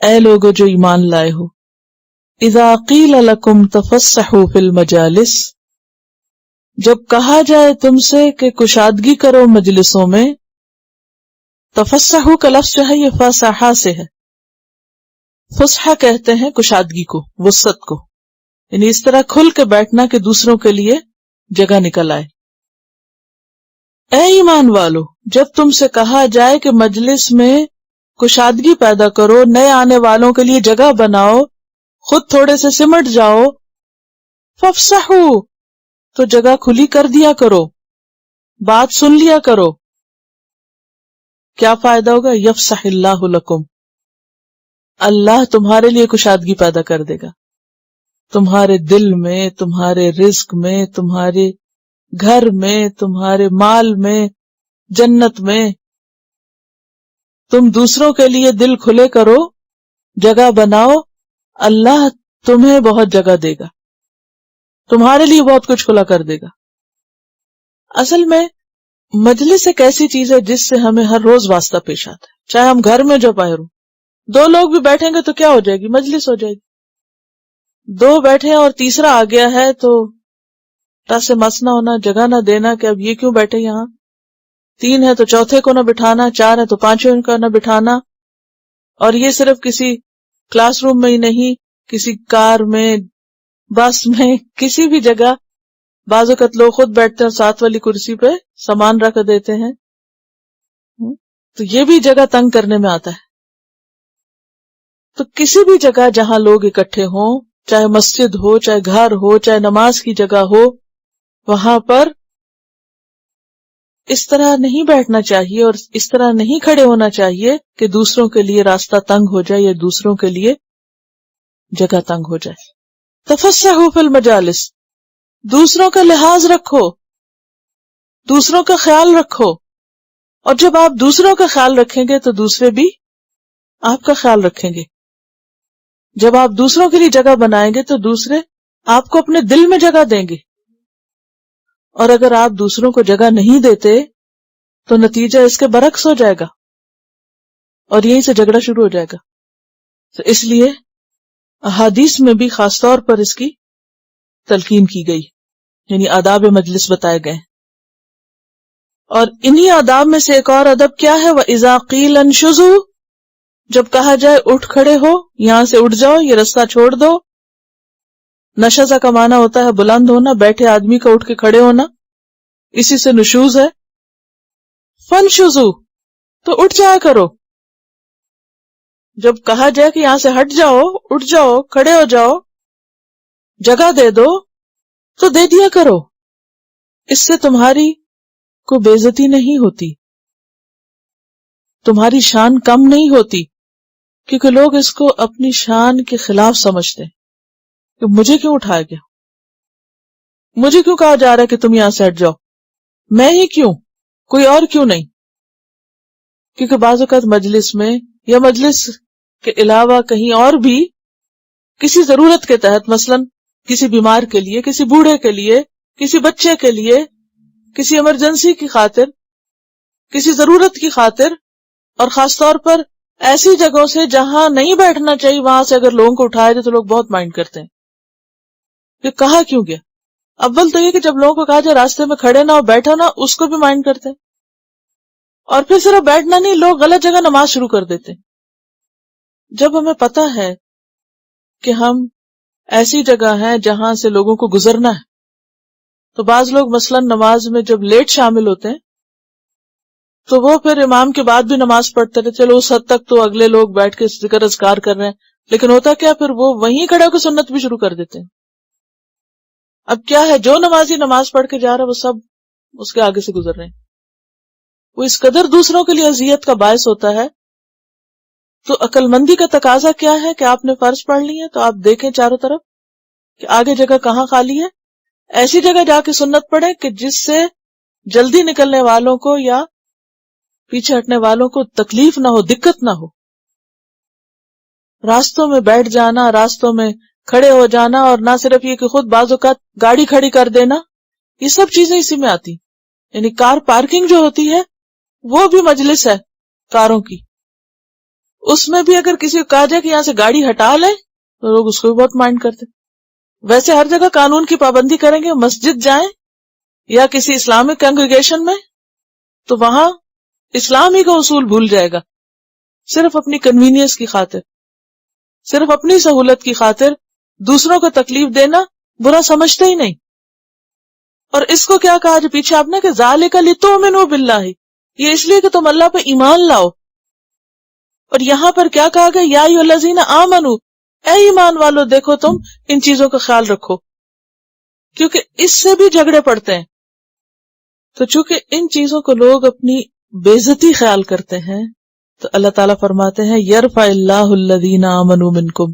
اے لوگو جو ایمان لائے ہو، اذا قیل لکم تفسحوا فی المجالس، جب کہا جائے تم سے کہ کشادگی کرو مجلسوں میں. تفسحوا کا لفظ جو ہے یہ فسحہ سے ہے. فسحہ کہتے ہیں کشادگی کو، وسعت کو، یعنی اس طرح کھل کے بیٹھنا کہ دوسروں کے لیے جگہ نکل آئے. اے ایمان والو، جب تم سے کہا جائے کہ مجلس میں کشادگی پیدا کرو، نئے آنے والوں کے لیے جگہ بناؤ، خود تھوڑے سے سمٹ جاؤ، فافسحوا، تو جگہ کھلی کر دیا کرو، بات سن لیا کرو. کیا فائدہ ہوگا؟ یفسح اللہ لکم، اللہ تمہارے لیے کشادگی پیدا کر دے گا، تمہارے دل میں، تمہارے رزق میں، تمہارے گھر میں، تمہارے مال میں، جنت میں. تم دوسروں کے لیے دل کھلے کرو، جگہ بناؤ، اللہ تمہیں بہت جگہ دے گا، تمہارے لیے بہت کچھ کھلا کر دے گا. اصل میں مجلس ایک ایسی چیز ہے جس سے ہمیں ہر روز واسطہ پیش آتا ہے، چاہے ہم گھر میں جو باہر ہوں. دو لوگ بھی بیٹھیں گے تو کیا ہو جائے گی؟ مجلس ہو جائے گی. دو بیٹھے ہیں اور تیسرا آ گیا ہے تو ٹس سے مس نہ ہونا، جگہ نہ دینا کہ اب یہ کیوں بیٹھے یہاں. تین ہے تو چوتھے کو نہ بٹھانا، چار ہے تو پانچویں کو نہ بٹھانا. اور یہ صرف کسی کلاس روم میں ہی نہیں، کسی کار میں، بس میں، کسی بھی جگہ. بعض اوقات لوگ خود بیٹھتے ہیں اور ساتھ والی کرسی پہ سامان رکھ دیتے ہیں، تو یہ بھی جگہ تنگ کرنے میں آتا ہے. تو کسی بھی جگہ جہاں لوگ اکٹھے ہوں، چاہے مسجد ہو، چاہے گھر ہو، چاہے نماز کی جگہ ہو، وہاں پر اس طرح نہیں بیٹھنا چاہیے اور اس طرح نہیں کھڑے ہونا چاہیے کہ دوسروں کے لیے راستہ تنگ ہو جائے یا دوسروں کے لیے جگہ تنگ ہو جائے. تفسحوا فی المجالس، دوسروں کا لحاظ رکھو، دوسروں کا خیال رکھو، اور جب آپ دوسروں کا خیال رکھیں گے تو دوسرے بھی آپ کا خیال رکھیں گے. جب آپ دوسروں کے لیے جگہ بنائیں گے تو دوسرے آپ کو اپنے دل میں جگہ دیں گے، اور اگر آپ دوسروں کو جگہ نہیں دیتے تو نتیجہ اس کے برعکس ہو جائے گا اور یہیں سے جھگڑا شروع ہو جائے گا. تو اس لیے احادیث میں بھی خاص طور پر اس کی تلقین کی گئی، یعنی آداب مجلس بتائے گئے. اور انہی آداب میں سے ایک اور ادب کیا ہے؟ وَإِذَا قِيلَ انشُزُوا، جب کہا جائے اٹھ کھڑے ہو، یہاں سے اٹھ جاؤ، یہ رستہ چھوڑ دو. نشزہ کا معنی ہوتا ہے بلند ہونا، بیٹھے آدمی کا اٹھ کے کھڑے ہونا، اسی سے نشوز ہے. فَانشُزُوا، تو اٹھ جایا کرو. جب کہا جائے کہ یہاں سے ہٹ جاؤ، اٹھ جاؤ، کھڑے ہو جاؤ، جگہ دے دو، تو دے دیا کرو. اس سے تمہاری کوئی بے عزتی نہیں ہوتی، تمہاری شان کم نہیں ہوتی، کیونکہ لوگ اس کو اپنی شان کے خلاف سمجھتے ہیں کہ مجھے کیوں اٹھایا گیا، مجھے کیوں کہا جا رہا ہے کہ تم یہاں سے ہٹ جاؤ، میں ہی کیوں، کوئی اور کیوں نہیں. کیونکہ بعض اوقات مجلس میں یا مجلس کے علاوہ کہیں اور بھی کسی ضرورت کے تحت، مثلا کسی بیمار کے لیے، کسی بوڑھے کے لیے، کسی بچے کے لیے، کسی ایمرجنسی کی خاطر، کسی ضرورت کی خاطر، اور خاص طور پر ایسی جگہوں سے جہاں نہیں بیٹھنا چاہیے وہاں سے اگر لوگوں کو اٹھایا جائے تو لوگ بہت مائنڈ کرتے ہیں کہ کہا کیوں گیا. اول تو یہ کہ جب لوگوں کو کہا جائے راستے میں کھڑے نہ ہو، بیٹھو نہ، اس کو بھی مائنڈ کرتے ہیں. اور پھر صرف بیٹھنا نہیں، لوگ غلط جگہ نماز شروع کر دیتے ہیں. جب ہمیں پتہ ہے کہ ہم ایسی جگہ ہیں جہاں سے لوگوں کو گزرنا ہے، تو بعض لوگ مثلا نماز میں جب لیٹ شامل ہوتے ہیں تو وہ پھر امام کے بعد بھی نماز پڑھتے رہتے، چلو اس حد تک تو اگلے لوگ بیٹھ کے ذکر اذکار کر رہے ہیں، لیکن ہوتا کیا، پھر وہ وہیں کھڑے ہو کے سنت بھی شروع کر دیتے ہیں. اب کیا ہے، جو نمازی نماز پڑھ کے جا رہا ہے وہ سب اس کے آگے سے گزر رہے ہیں. وہ اس قدر دوسروں کے لیے اذیت کا باعث ہوتا ہے. تو عقل مندی کا تقاضا کیا ہے کہ آپ نے فرض پڑھ لی ہے تو آپ دیکھیں چاروں طرف کہ آگے جگہ کہاں خالی ہے. ایسی جگہ جا کے سنت پڑھیں کہ جس سے جلدی نکلنے والوں کو یا پیچھے ہٹنے والوں کو تکلیف نہ ہو، دقت نہ ہو. راستوں میں بیٹھ جانا، راستوں میں کھڑے ہو جانا، اور نہ صرف یہ کہ خود بعض اوقات گاڑی کھڑی کر دینا، یہ سب چیزیں اسی میں آتی. یعنی کار پارکنگ جو ہوتی ہے وہ بھی مجلس ہے کاروں کی. اس میں بھی اگر کسی کو کہا جائے کہ یہاں سے گاڑی ہٹا لیں تو لوگ اس کو بھی بہت مائنڈ کرتے. ویسے ہر جگہ قانون کی پابندی کریں گے. مسجد جائیں یا کسی اسلامک کنگریگیشن میں تو وہاں اسلام ہی کا اصول بھول جائے گا. صرف اپنی کنوینئنس کی خاطر، صرف اپنی سہولت کی خاطر دوسروں کو تکلیف دینا برا سمجھتے ہی نہیں. اور اس کو کیا کہا جو پیچھے آپ نے کہ ذالک لتؤمنوا باللہ، یہ اس لیے کہ تم اللہ پہ ایمان لاؤ. اور یہاں پر کیا کہا گیا، یا ایھا الذین آمنوا، اے ایمان والو دیکھو تم ان چیزوں کا خیال رکھو، کیونکہ اس سے بھی جھگڑے پڑتے ہیں. تو چونکہ ان چیزوں کو لوگ اپنی بے عزتی خیال کرتے ہیں تو اللہ تعالیٰ فرماتے ہیں یرفع اللہ الذین آمنوا منکم،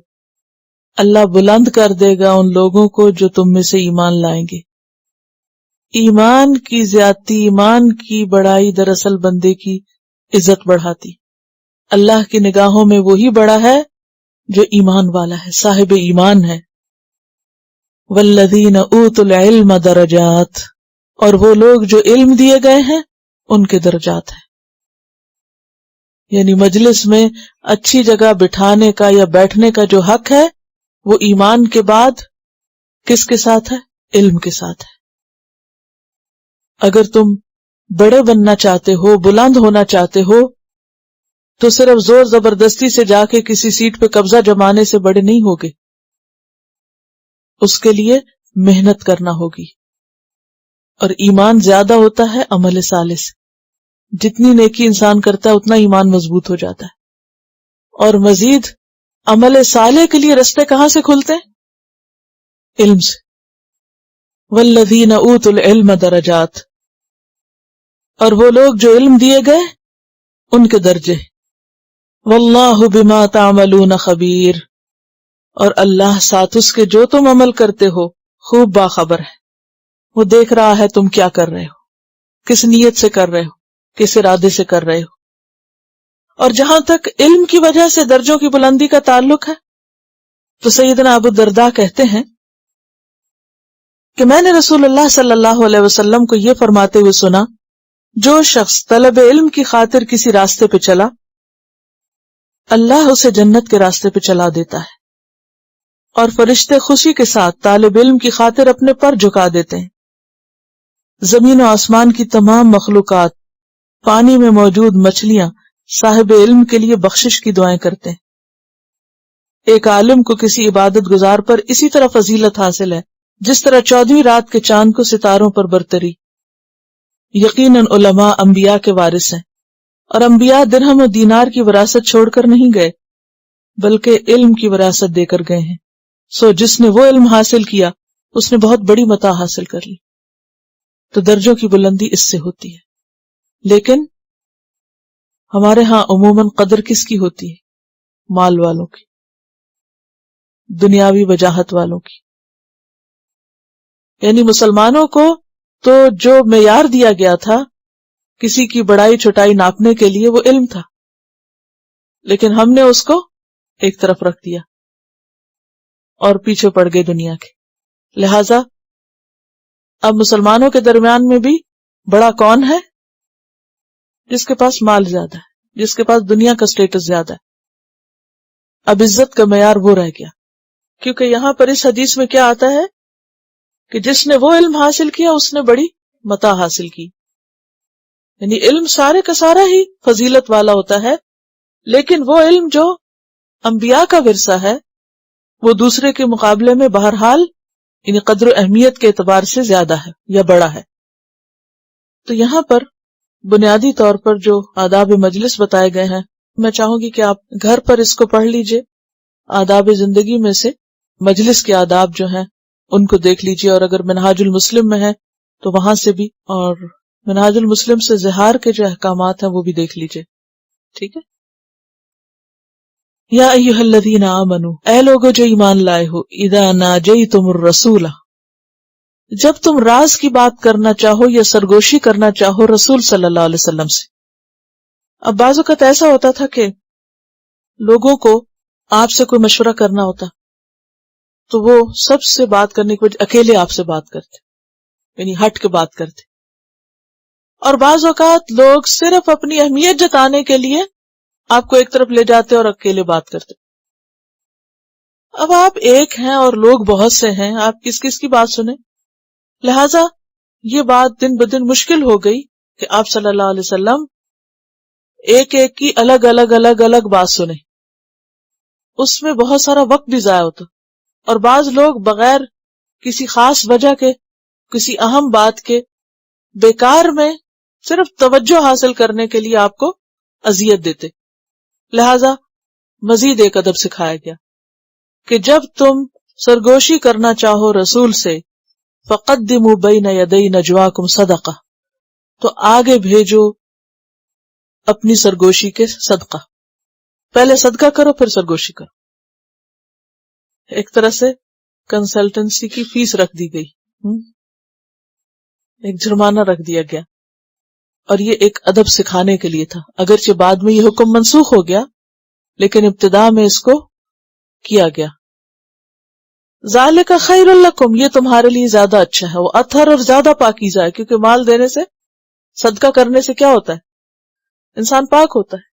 اللہ بلند کر دے گا ان لوگوں کو جو تم میں سے ایمان لائیں گے. ایمان کی زیادتی، ایمان کی بڑائی دراصل بندے کی عزت بڑھاتی. اللہ کی نگاہوں میں وہی بڑا ہے جو ایمان والا ہے، صاحب ایمان ہے. والذین اوتوا العلم درجات، اور وہ لوگ جو علم دیے گئے ہیں ان کے درجات ہیں. یعنی مجلس میں اچھی جگہ بٹھانے کا یا بیٹھنے کا جو حق ہے وہ ایمان کے بعد کس کے ساتھ ہے؟ علم کے ساتھ ہے. اگر تم بڑے بننا چاہتے ہو، بلند ہونا چاہتے ہو، تو صرف زور زبردستی سے جا کے کسی سیٹ پہ قبضہ جمانے سے بڑے نہیں ہوگے. اس کے لیے محنت کرنا ہوگی. اور ایمان زیادہ ہوتا ہے عمل صالح سے. جتنی نیکی انسان کرتا ہے اتنا ایمان مضبوط ہو جاتا ہے. اور مزید عمل صالح کے لیے رستے کہاں سے کھلتے ہیں؟ علم سے. والذین اوتوا العلم درجات، اور وہ لوگ جو علم دیے گئے ان کے درجے. واللہ بما تعملون خبیر، اور اللہ ساتھ اس کے جو تم عمل کرتے ہو خوب باخبر ہے. وہ دیکھ رہا ہے تم کیا کر رہے ہو، کس نیت سے کر رہے ہو، کس ارادے سے کر رہے ہو. اور جہاں تک علم کی وجہ سے درجوں کی بلندی کا تعلق ہے تو سیدنا ابو الدرداء کہتے ہیں کہ میں نے رسول اللہ صلی اللہ علیہ وسلم کو یہ فرماتے ہوئے سنا، جو شخص طلب علم کی خاطر کسی راستے پہ چلا اللہ اسے جنت کے راستے پہ چلا دیتا ہے، اور فرشتے خوشی کے ساتھ طالب علم کی خاطر اپنے پر جھکا دیتے ہیں. زمین و آسمان کی تمام مخلوقات، پانی میں موجود مچھلیاں صاحب علم کے لیے بخشش کی دعائیں کرتے ہیں. ایک عالم کو کسی عبادت گزار پر اسی طرح فضیلت حاصل ہے جس طرح 14ویں رات کے چاند کو ستاروں پر برتری. یقیناً علماء انبیاء کے وارث ہیں، اور انبیاء درہم و دینار کی وراثت چھوڑ کر نہیں گئے بلکہ علم کی وراثت دے کر گئے ہیں. سو جس نے وہ علم حاصل کیا اس نے بہت بڑی متاع حاصل کر لی. تو درجوں کی بلندی اس سے ہوتی ہے. لیکن ہمارے ہاں عموماً قدر کس کی ہوتی ہے؟ مال والوں کی، دنیاوی وجاہت والوں کی. یعنی مسلمانوں کو تو جو معیار دیا گیا تھا کسی کی بڑائی چھوٹائی ناپنے کے لیے وہ علم تھا، لیکن ہم نے اس کو ایک طرف رکھ دیا اور پیچھے پڑ گئے دنیا کے. لہذا اب مسلمانوں کے درمیان میں بھی بڑا کون ہے؟ جس کے پاس مال زیادہ ہے، جس کے پاس دنیا کا سٹیٹس زیادہ ہے. اب عزت کا معیار وہ رہ گیا، کیونکہ یہاں پر اس حدیث میں کیا آتا ہے کہ جس نے وہ علم حاصل کیا اس نے بڑی متاع حاصل کی. یعنی علم سارے کا سارا ہی فضیلت والا ہوتا ہے، لیکن وہ علم جو انبیاء کا ورثہ ہے وہ دوسرے کے مقابلے میں بہرحال یعنی قدر و اہمیت کے اعتبار سے زیادہ ہے یا بڑا ہے. تو یہاں پر بنیادی طور پر جو آداب مجلس بتائے گئے ہیں، میں چاہوں گی کہ آپ گھر پر اس کو پڑھ لیجئے. آداب زندگی میں سے مجلس کے آداب جو ہیں ان کو دیکھ لیجئے، اور اگر منہاج المسلم میں ہے تو وہاں سے بھی، اور منہاج المسلم سے زہار کے جو احکامات ہیں وہ بھی دیکھ لیجئے. ٹھیک ہے. یا ایھا الذین آمنوا، اے لوگو جو ایمان لائے ہو، اذا ناجیتم الرسول، جب تم راز کی بات کرنا چاہو یا سرگوشی کرنا چاہو رسول صلی اللہ علیہ وسلم سے. اب بعض اوقات ایسا ہوتا تھا کہ لوگوں کو آپ سے کوئی مشورہ کرنا ہوتا تو وہ سب سے بات کرنے کے بجائے اکیلے آپ سے بات کرتے، یعنی ہٹ کے بات کرتے. اور بعض اوقات لوگ صرف اپنی اہمیت جتانے کے لیے آپ کو ایک طرف لے جاتے اور اکیلے بات کرتے. اب آپ ایک ہیں اور لوگ بہت سے ہیں، آپ کس کس کی بات سنیں؟ لہذا یہ بات دن بدن مشکل ہو گئی کہ آپ صلی اللہ علیہ وسلم ایک ایک کی الگ الگ بات سنیں. اس میں بہت سارا وقت بھی ضائع ہوتا، اور بعض لوگ بغیر کسی خاص وجہ کے، کسی اہم بات کے، بیکار میں صرف توجہ حاصل کرنے کے لیے آپ کو اذیت دیتے. لہذا مزید ایک ادب سکھایا گیا کہ جب تم سرگوشی کرنا چاہو رسول سے، فقدموا بین یدی نجواکم صدقہ، تو آگے بھیجو اپنی سرگوشی کے صدقہ. پہلے صدقہ کرو پھر سرگوشی کرو. ایک طرح سے کنسلٹنسی کی فیس رکھ دی گئی، ایک جرمانہ رکھ دیا گیا، اور یہ ایک ادب سکھانے کے لیے تھا. اگرچہ بعد میں یہ حکم منسوخ ہو گیا لیکن ابتدا میں اس کو کیا گیا. ذالک خیر لکم، یہ تمہارے لیے زیادہ اچھا ہے، وہ اطہر اور زیادہ پاکیزہ ہے. کیونکہ مال دینے سے، صدقہ کرنے سے کیا ہوتا ہے؟ انسان پاک ہوتا ہے،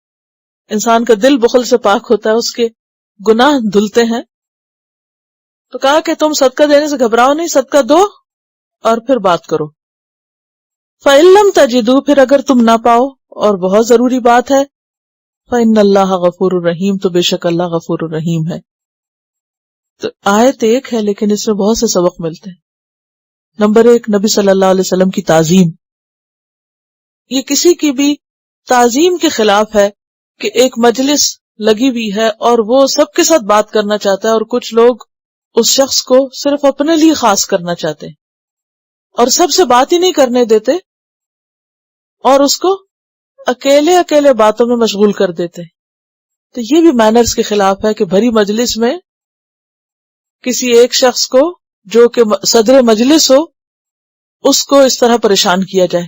انسان کا دل بخل سے پاک ہوتا ہے، اس کے گناہ دھلتے ہیں. تو کہا کہ تم صدقہ دینے سے گھبراؤ نہیں، صدقہ دو اور پھر بات کرو. فَإِن لَّمْ تَجِدُوا، پھر اگر تم نہ پاؤ، اور بہت ضروری بات ہے، فَإِنَّ اللَّهَ غَفُورٌ رَحِيمٌ، تو بے شک اللہ غفور الرحیم ہے. تو آیت ایک ہے لیکن اس میں بہت سے سبق ملتے ہیں. نمبر ایک، نبی صلی اللہ علیہ وسلم کی تعظیم. یہ کسی کی بھی تعظیم کے خلاف ہے کہ ایک مجلس لگی ہوئی ہے اور وہ سب کے ساتھ بات کرنا چاہتا ہے، اور کچھ لوگ اس شخص کو صرف اپنے لیے خاص کرنا چاہتے ہیں اور سب سے بات ہی نہیں کرنے دیتے، اور اس کو اکیلے باتوں میں مشغول کر دیتے. تو یہ بھی مینرز کے خلاف ہے کہ بھری مجلس میں کسی ایک شخص کو جو کہ صدر مجلس ہو اس کو اس طرح پریشان کیا جائے.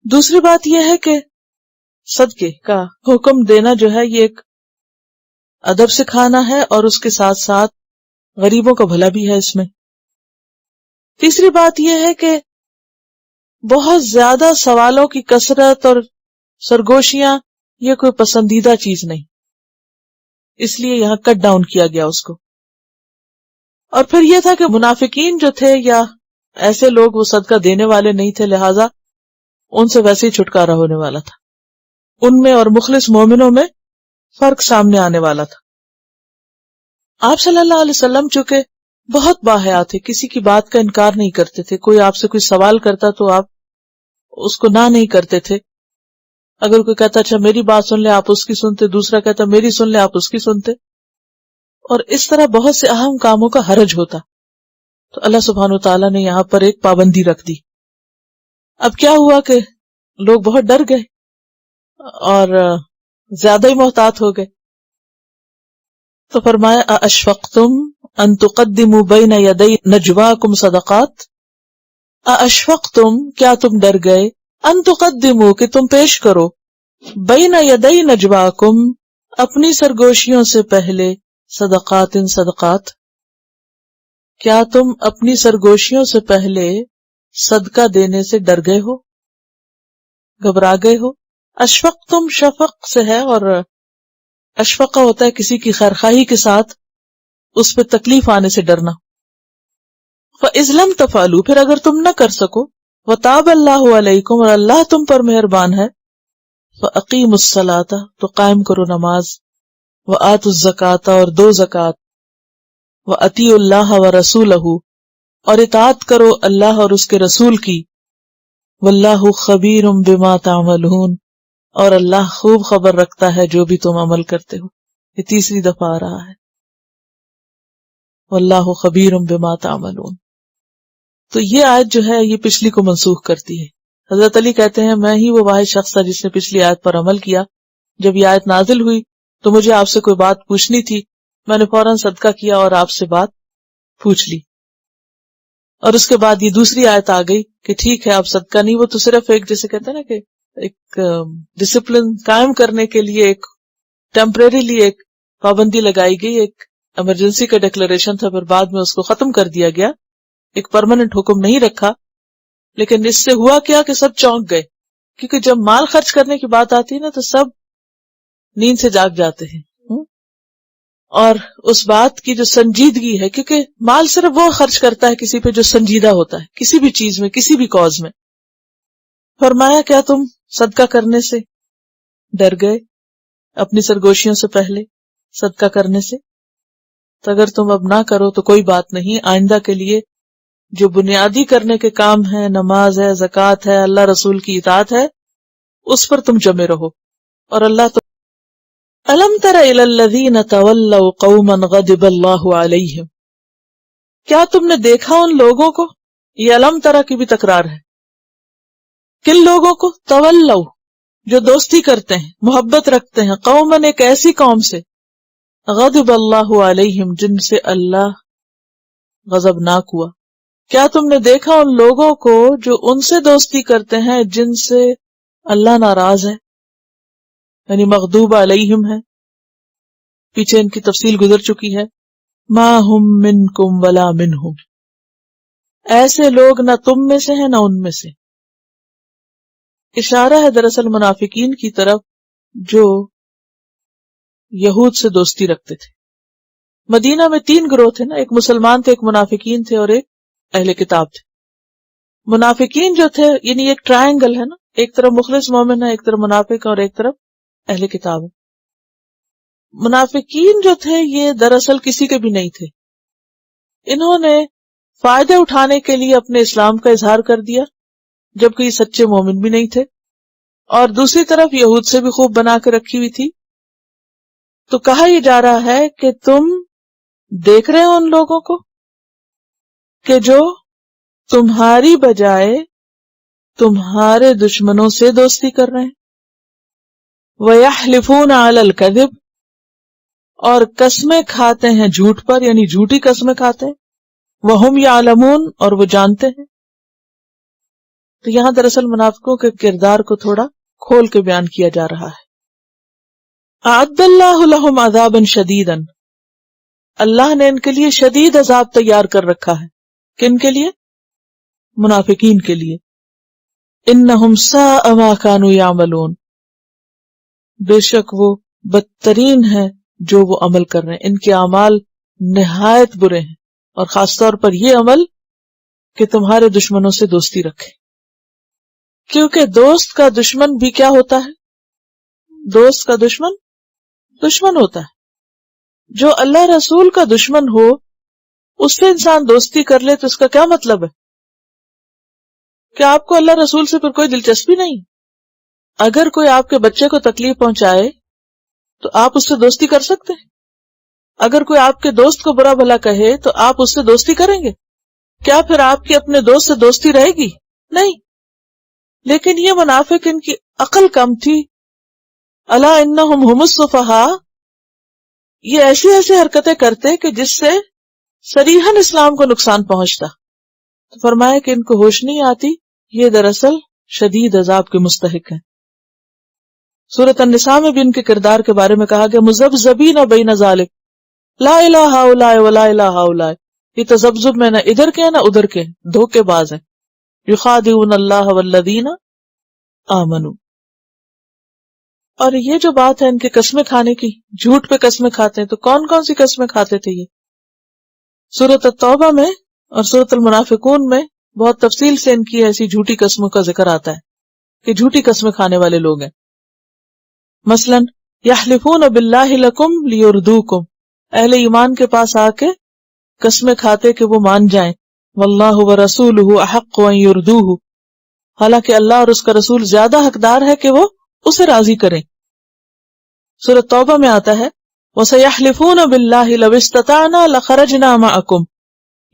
دوسری بات یہ ہے کہ صدقے کا حکم دینا جو ہے یہ ایک ادب سکھانا ہے، اور اس کے ساتھ ساتھ غریبوں کا بھلا بھی ہے اس میں. تیسری بات یہ ہے کہ بہت زیادہ سوالوں کی کثرت اور سرگوشیاں یہ کوئی پسندیدہ چیز نہیں، اس لیے یہاں کٹ ڈاؤن کیا گیا اس کو. اور پھر یہ تھا کہ منافقین جو تھے یا ایسے لوگ وہ صدقہ دینے والے نہیں تھے، لہٰذا ان سے ویسے ہی چھٹکارا ہونے والا تھا. ان میں اور مخلص مومنوں میں فرق سامنے آنے والا تھا. آپ صلی اللہ علیہ وسلم چونکہ بہت باحیا تھے، کسی کی بات کا انکار نہیں کرتے تھے. کوئی آپ سے کوئی سوال کرتا تو آپ اس کو نہ نہیں کرتے تھے. اگر کوئی کہتا اچھا میری بات سن لے، آپ اس کی سنتے. دوسرا کہتا میری سن لے، آپ اس کی سنتے. اور اس طرح بہت سے اہم کاموں کا حرج ہوتا. تو اللہ سبحانہ وتعالیٰ نے یہاں پر ایک پابندی رکھ دی. اب کیا ہوا کہ لوگ بہت ڈر گئے اور زیادہ ہی محتاط ہو گئے. تو فرمایا ااشفقتم ان تقدموا بین یدی نجواکم صدقات، ااشفقتم، کیا تم ڈر گئے، ان تقدموا، کہ تم پیش کرو، بین یدی نجواکم، اپنی سرگوشیوں سے پہلے، صدقات، صدقات، کیا تم اپنی سرگوشیوں سے پہلے صدقہ دینے سے ڈر گئے ہو، گھبرا گئے ہو؟ اشفقتم شفق سے ہے، اور اشفقہ ہوتا ہے کسی کی خیرخواہی کے ساتھ اس پہ تکلیف آنے سے ڈرنا. فَإِذْ لَمْ تَفْعَلُوا، پھر اگر تم نہ کر سکو، وَتَابَ اللَّهُ عَلَيْكُمْ، اور اللہ تم پر مہربان ہے، فَأَقِيمُوا الصَّلَاةَ، تو قائم کرو نماز، وَآتُوا الزَّكَاةَ، اور دو زکوٰۃ، وَأَطِیعُوا اللَّهَ وَرَسُولَهُ، اور اطاعت کرو اللہ اور اس کے رسول کی، وَاللَّهُ خَبِيرٌ بِمَا تَعْمَلُونَ، اور اللہ خوب خبر رکھتا ہے جو بھی تم عمل کرتے ہو. یہ تیسری دفعہ آ رہا ہے. واللہ خبیر بما تعملون. تو یہ آیت جو ہے یہ پچھلی کو منسوخ کرتی ہے. حضرت علی کہتے ہیں میں ہی وہ واحد شخص تھا جس نے پچھلی آیت پر عمل کیا. جب یہ آیت نازل ہوئی تو مجھے آپ سے کوئی بات پوچھنی تھی، میں نے فوراً صدقہ کیا اور آپ سے بات پوچھ لی. اور اس کے بعد یہ دوسری آیت آ گئی کہ ٹھیک ہے اب صدقہ نہیں، وہ تو صرف ایک جیسے کہتے ہیں نا کہ ایک ڈسپلن قائم کرنے کے لیے ایک ٹیمپریریلی ایک پابندی لگائی گئی، ایک ایمرجنسی کا ڈکلیریشن تھا، پھر بعد میں اس کو ختم کر دیا گیا، ایک پرماننٹ حکم نہیں رکھا. لیکن اس سے ہوا کیا کہ سب چونک گئے، کیونکہ جب مال خرچ کرنے کی بات آتی ہے نا تو سب نیند سے جاگ جاتے ہیں. اور اس بات کی جو سنجیدگی ہے، کیونکہ مال صرف وہ خرچ کرتا ہے کسی پہ جو سنجیدہ ہوتا ہے، کسی بھی چیز میں، کسی بھی کاز میں. فرمایا کیا تم صدقہ کرنے سے ڈر گئے اپنی سرگوشیوں سے پہلے صدقہ کرنے سے؟ تو اگر تم اب نہ کرو تو کوئی بات نہیں، آئندہ کے لیے جو بنیادی کرنے کے کام ہے، نماز ہے، زکوٰۃ ہے، اللہ رسول کی اطاعت ہے، اس پر تم جمے رہو. اور اللہ تو الم تر الی الذین تولوا قوما غضب اللہ علیہم، کیا تم نے دیکھا ان لوگوں کو، یہ الم ترا کی بھی تکرار ہے، کن لوگوں کو؟ تولوا، جو دوستی کرتے ہیں، محبت رکھتے ہیں، قومن، ایک ایسی قوم سے، غضب اللہ علیہم، جن سے اللہ غضبناک ہوا. کیا تم نے دیکھا ان لوگوں کو جو ان سے دوستی کرتے ہیں جن سے اللہ ناراض ہے، یعنی مغضوب علیہم ہے. پیچھے ان کی تفصیل گزر چکی ہے. ما ہم منکم ولا منہم، ایسے لوگ نہ تم میں سے ہیں نہ ان میں سے. اشارہ ہے دراصل منافقین کی طرف جو یہود سے دوستی رکھتے تھے. مدینہ میں 3 گروہ تھے نا، ایک مسلمان تھے، ایک منافقین تھے اور ایک اہل کتاب تھے. منافقین جو تھے یعنی ایک ٹرائنگل ہے نا، ایک طرف مخلص مومن ہے، ایک طرف منافق اور ایک طرف اہل کتاب ہے. منافقین جو تھے یہ دراصل کسی کے بھی نہیں تھے، انہوں نے فائدے اٹھانے کے لیے اپنے اسلام کا اظہار کر دیا جبکہ یہ سچے مومن بھی نہیں تھے، اور دوسری طرف یہود سے بھی خوب بنا کے رکھی ہوئی تھی. تو کہا یہ جا رہا ہے کہ تم دیکھ رہے ہو ان لوگوں کو کہ جو تمہاری بجائے تمہارے دشمنوں سے دوستی کر رہے ہیں. وَيَحْلِفُونَ عَلَى الْكَذِبِ، اور قسمیں کھاتے ہیں جھوٹ پر، یعنی جھوٹی قسمیں کھاتے ہیں. وَهُمْ يَعْلَمُونَ، اور وہ جانتے ہیں. تو یہاں دراصل منافقوں کے کردار کو تھوڑا کھول کے بیان کیا جا رہا ہے. اعد اللہ لہم عذابا شدیدا، اللہ نے ان کے لیے شدید عذاب تیار کر رکھا ہے. کن کے لیے؟ منافقین کے لیے. انہم ساء ما کانوا یعملون، بے شک وہ بدترین ہے جو وہ عمل کر رہے ہیں. ان کے اعمال نہایت برے ہیں، اور خاص طور پر یہ عمل کہ تمہارے دشمنوں سے دوستی رکھے. کیونکہ دوست کا دشمن بھی کیا ہوتا ہے؟ دوست کا دشمن دشمن ہوتا ہے. جو اللہ رسول کا دشمن ہو اس سے انسان دوستی کر لے تو اس کا کیا مطلب ہے؟ کہ آپ کو اللہ رسول سے پھر کوئی دلچسپی نہیں. اگر کوئی آپ کے بچے کو تکلیف پہنچائے تو آپ اس سے دوستی کر سکتے ہیں. اگر کوئی آپ کے دوست کو برا بھلا کہے تو آپ اس سے دوستی کریں گے؟ کیا پھر آپ کی اپنے دوست سے دوستی رہے گی؟ نہیں. لیکن یہ منافق، ان کی عقل کم تھی. الا انہم ھم السفہاء، یہ ایسی ایسی حرکتیں کرتے کہ جس سے صریحاً اسلام کو نقصان پہنچتا. تو فرمایا کہ ان کو ہوش نہیں آتی، یہ دراصل شدید عذاب کے مستحق ہیں. سورۃ النساء میں بھی ان کے کردار کے بارے میں کہا گیا مذبذبین بین ذالک لا الہ ہؤلاء ولا الہ ہؤلاء، یہ تذبذب میں نہ ادھر کے ہیں نہ ادھر کے ہیں، دھوکے باز ہیں. یخادعون اللہ والذین آمنوا. اور یہ جو بات ہے ان کے قسمیں کھانے کی، جھوٹ پہ قسمیں کھاتے ہیں، تو کون کون سی قسمیں کھاتے تھے یہ؟ سورۃ التوبہ میں اور سورۃ المنافقون میں بہت تفصیل سے ان کی ایسی جھوٹی قسموں کا ذکر آتا ہے کہ جھوٹی قسمیں کھانے والے لوگ ہیں. مثلا یحلفون باللہ لکم لیردوکم، اہل ایمان کے پاس آ کے قسمیں کھاتے کہ وہ مان جائیں. واللہ ورسولہ احق ان یردوہ، حالانکہ اللہ اور اس کا رسول زیادہ حقدار ہے کہ وہ اسے راضی کریں. سورۃ توبہ میں آتا ہے وَسَيَحْلِفُونَ بِاللَّهِ لَوِ اسْتَطَعْنَا لَخَرَجْنَا مَعَكُمْ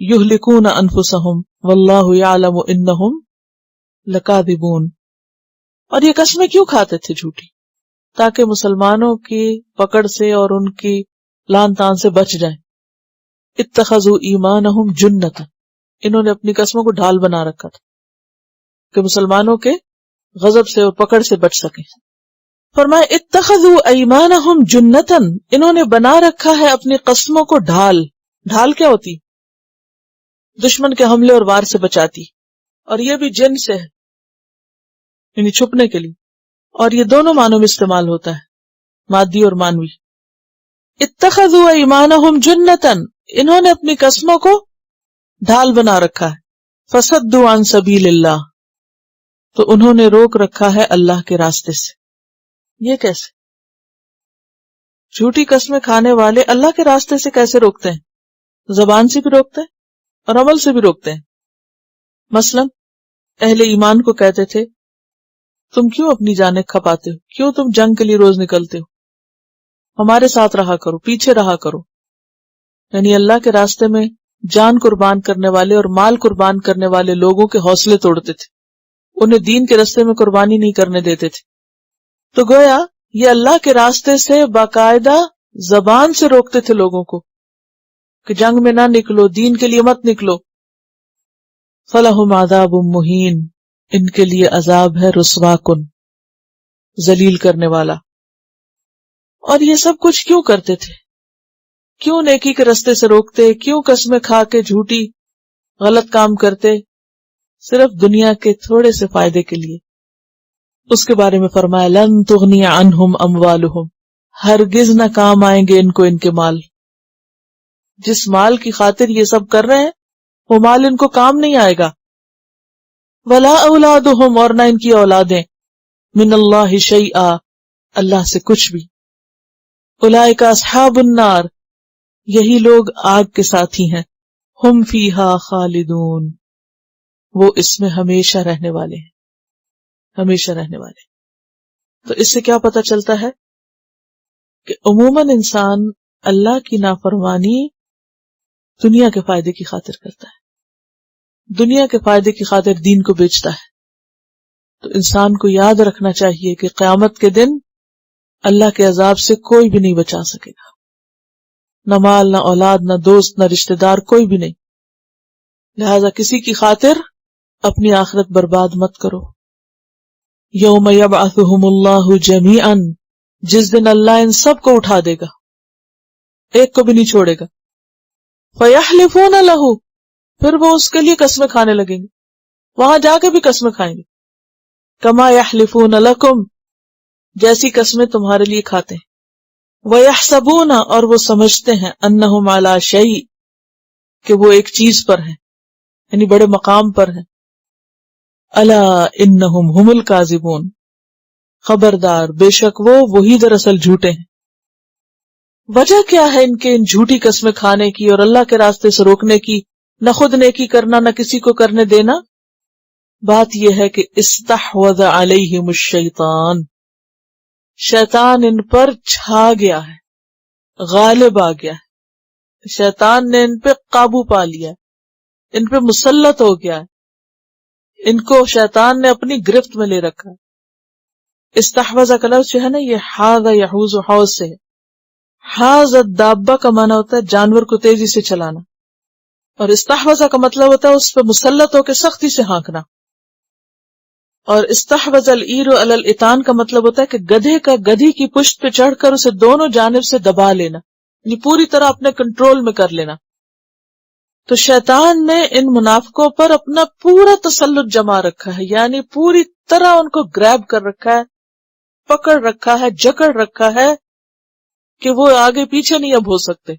يُهْلِكُونَ أَنفُسَهُمْ وَاللَّهُ يَعْلَمُ إِنَّهُمْ لَكَاذِبُونَ۔ اور یہ قسمیں کیوں کھاتے تھے جھوٹی؟ تاکہ مسلمانوں کی پکڑ سے اور ان کی لان تان سے بچ جائیں۔ اتخذوا ایمانہم جنۃ، انہوں نے اپنی قسموں کو ڈھال بنا رکھا تھا کہ مسلمانوں کے غضب سے اور پکڑ سے بچ سکیں۔ فرمایا اتخذوا ایمانہم جنۃ، انہوں نے بنا رکھا ہے اپنی قسموں کو ڈھال۔ ڈھال کیا ہوتی؟ دشمن کے حملے اور وار سے بچاتی، اور یہ بھی جن سے ہے، یعنی چھپنے کے لیے، اور یہ دونوں معنوں میں استعمال ہوتا ہے، مادی اور مانوی۔ اتخذوا ایمانہم جنۃ، انہوں نے اپنی قسموں کو ڈھال بنا رکھا ہے۔ فصدوا عن سبیل اللہ، تو انہوں نے روک رکھا ہے اللہ کے راستے سے۔ یہ کیسے؟ جھوٹی قسمیں کھانے والے اللہ کے راستے سے کیسے روکتے ہیں؟ زبان سے بھی روکتے ہیں اور عمل سے بھی روکتے ہیں۔ مثلا اہل ایمان کو کہتے تھے تم کیوں اپنی جانیں کھپاتے ہو، کیوں تم جنگ کے لیے روز نکلتے ہو، ہمارے ساتھ رہا کرو، پیچھے رہا کرو۔ یعنی اللہ کے راستے میں جان قربان کرنے والے اور مال قربان کرنے والے لوگوں کے حوصلے توڑتے تھے، انہیں دین کے راستے میں قربانی نہیں کرنے دیتے تھے۔ تو گویا یہ اللہ کے راستے سے باقاعدہ زبان سے روکتے تھے لوگوں کو کہ جنگ میں نہ نکلو، دین کے لیے مت نکلو۔ فَلَهُمْ عَذَابٌ مُّهِينٌ، ان کے لیے عذاب ہے رسوا کن، ذلیل کرنے والا۔ اور یہ سب کچھ کیوں کرتے تھے؟ کیوں نیکی کے راستے سے روکتے؟ کیوں قسمیں کھا کے جھوٹی غلط کام کرتے؟ صرف دنیا کے تھوڑے سے فائدے کے لیے۔ اس کے بارے میں فرمایا لن تغنی عنہم اموالہم، ہرگز نہ کام آئیں گے ان کو ان کے مال۔ جس مال کی خاطر یہ سب کر رہے ہیں وہ مال ان کو کام نہیں آئے گا۔ ولا اولادہم، اور نہ ان کی اولادیں، من اللہ شیئا، اللہ سے کچھ بھی۔ اولئک اصحاب النار، یہی لوگ آگ کے ساتھی ہیں، ہم فیہا خالدون، وہ اس میں ہمیشہ رہنے والے ہیں، ہمیشہ رہنے والے۔ تو اس سے کیا پتہ چلتا ہے کہ عموماً انسان اللہ کی نافرمانی دنیا کے فائدے کی خاطر کرتا ہے، دنیا کے فائدے کی خاطر دین کو بیچتا ہے۔ تو انسان کو یاد رکھنا چاہیے کہ قیامت کے دن اللہ کے عذاب سے کوئی بھی نہیں بچا سکے گا، نہ مال، نہ اولاد، نہ دوست، نہ رشتہ دار، کوئی بھی نہیں۔ لہذا کسی کی خاطر اپنی آخرت برباد مت کرو۔ یوم یبعثہم اللہ جمیعا، جس دن اللہ ان سب کو اٹھا دے گا، ایک کو بھی نہیں چھوڑے گا۔ فیحلفون لہ، پھر وہ اس کے لیے قسمیں کھانے لگیں گے، وہاں جا کے بھی قسمیں کھائیں گے۔ کما یحلفون لکم، جیسی قسمیں تمہارے لیے کھاتے ہیں۔ ویحسبون، اور وہ سمجھتے ہیں، انہم علی شیء، کہ وہ ایک چیز پر ہیں، یعنی بڑے مقام پر ہیں۔ الا انہم ہم الکاذبون، خبردار بے شک وہ وہی دراصل جھوٹے ہیں۔ وجہ کیا ہے ان کے ان جھوٹی قسمیں کھانے کی اور اللہ کے راستے سے روکنے کی؟ نہ خود نیکی کرنا، نہ کسی کو کرنے دینا۔ بات یہ ہے کہ استحوذ علیہم الشیطان، شیطان ان پر چھا گیا ہے، غالب آ گیا ہے، شیطان نے ان پہ قابو پا لیا ہے، ان پہ مسلط ہو گیا ہے، ان کو شیطان نے اپنی گرفت میں لے رکھا ہے۔ استحوذ کا لفظ جو ہے نا، یہ حاذ یحوز حوض سے ہے۔ حاذ الدابہ کا معنی ہوتا ہے جانور کو تیزی سے چلانا، اور استحوذ کا مطلب ہوتا ہے اس پہ مسلط ہو کے سختی سے ہانکنا۔ اور استحوذ العیر علی الاتان کا مطلب ہوتا ہے کہ گدھے کا گدھی کی پشت پہ چڑھ کر اسے دونوں جانب سے دبا لینا، یعنی پوری طرح اپنے کنٹرول میں کر لینا۔ تو شیطان نے ان منافقوں پر اپنا پورا تسلط جما رکھا ہے، یعنی پوری طرح ان کو گریب کر رکھا ہے، پکڑ رکھا ہے، جکڑ رکھا ہے کہ وہ آگے پیچھے نہیں اب ہو سکتے۔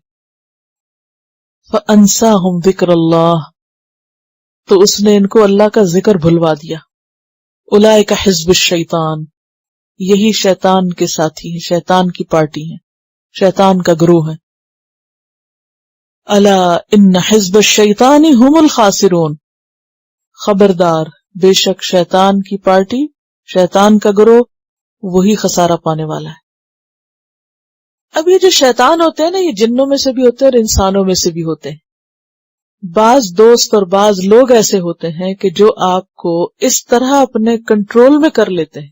فَأَنْسَاهُمْ ذِكْرَ اللَّهِ، تو اس نے ان کو اللہ کا ذکر بھلوا دیا۔ اولئک حزب الشیطان، یہی شیطان کے ساتھی ہیں، شیطان کی پارٹی ہیں، شیطان کا گروہ ہے۔ الا ان حزب الشیطان هم الخاسرون، خبردار بے شک شیطان کی پارٹی، شیطان کا گروہ وہی خسارہ پانے والا ہے۔ اب یہ جو شیطان ہوتے ہیں نا، یہ جنوں میں سے بھی ہوتے ہیں اور انسانوں میں سے بھی ہوتے ہیں. بعض دوست اور بعض لوگ ایسے ہوتے ہیں کہ جو آپ کو اس طرح اپنے کنٹرول میں کر لیتے ہیں،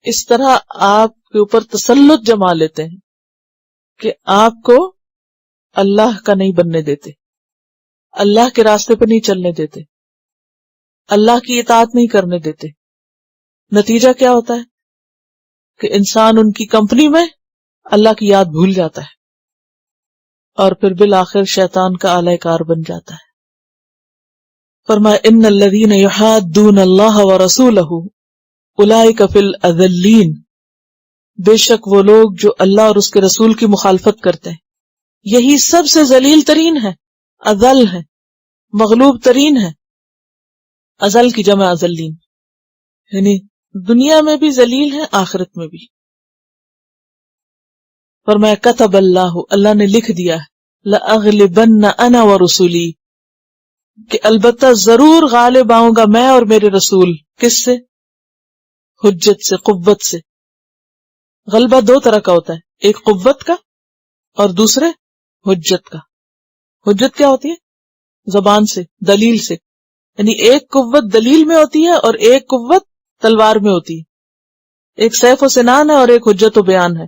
اس طرح آپ کے اوپر تسلط جما لیتے ہیں کہ آپ کو اللہ کا نہیں بننے دیتے، اللہ کے راستے پر نہیں چلنے دیتے، اللہ کی اطاعت نہیں کرنے دیتے. نتیجہ کیا ہوتا ہے کہ انسان ان کی کمپنی میں اللہ کی یاد بھول جاتا ہے اور پھر بالآخر شیطان کا اعلی کار بن جاتا ہے. فرمایا ان الذین یحادون اللہ ورسولہ اولئک فی الاذلین، بے شک وہ لوگ جو اللہ اور اس کے رسول کی مخالفت کرتے ہیں یہی سب سے ذلیل ترین ہے، اذل ہے، مغلوب ترین ہے. اذل کی جمع اذلین، یعنی دنیا میں بھی ذلیل ہے، آخرت میں بھی. فرمایا کتب اللہ، اللہ نے لکھ دیا ہے، لأغلبن انا ورسولی، کہ البتہ ضرور غالب آؤں گا میں اور میرے رسول. کس سے؟ حجت سے، قوت سے. غلبہ دو طرح کا ہوتا ہے، ایک قوت کا اور دوسرے حجت کا. حجت کیا ہوتی ہے؟ زبان سے، دلیل سے. یعنی ایک قوت دلیل میں ہوتی ہے اور ایک قوت تلوار میں ہوتی ہے. ایک سیف و سنان ہے اور ایک حجت و بیان ہے.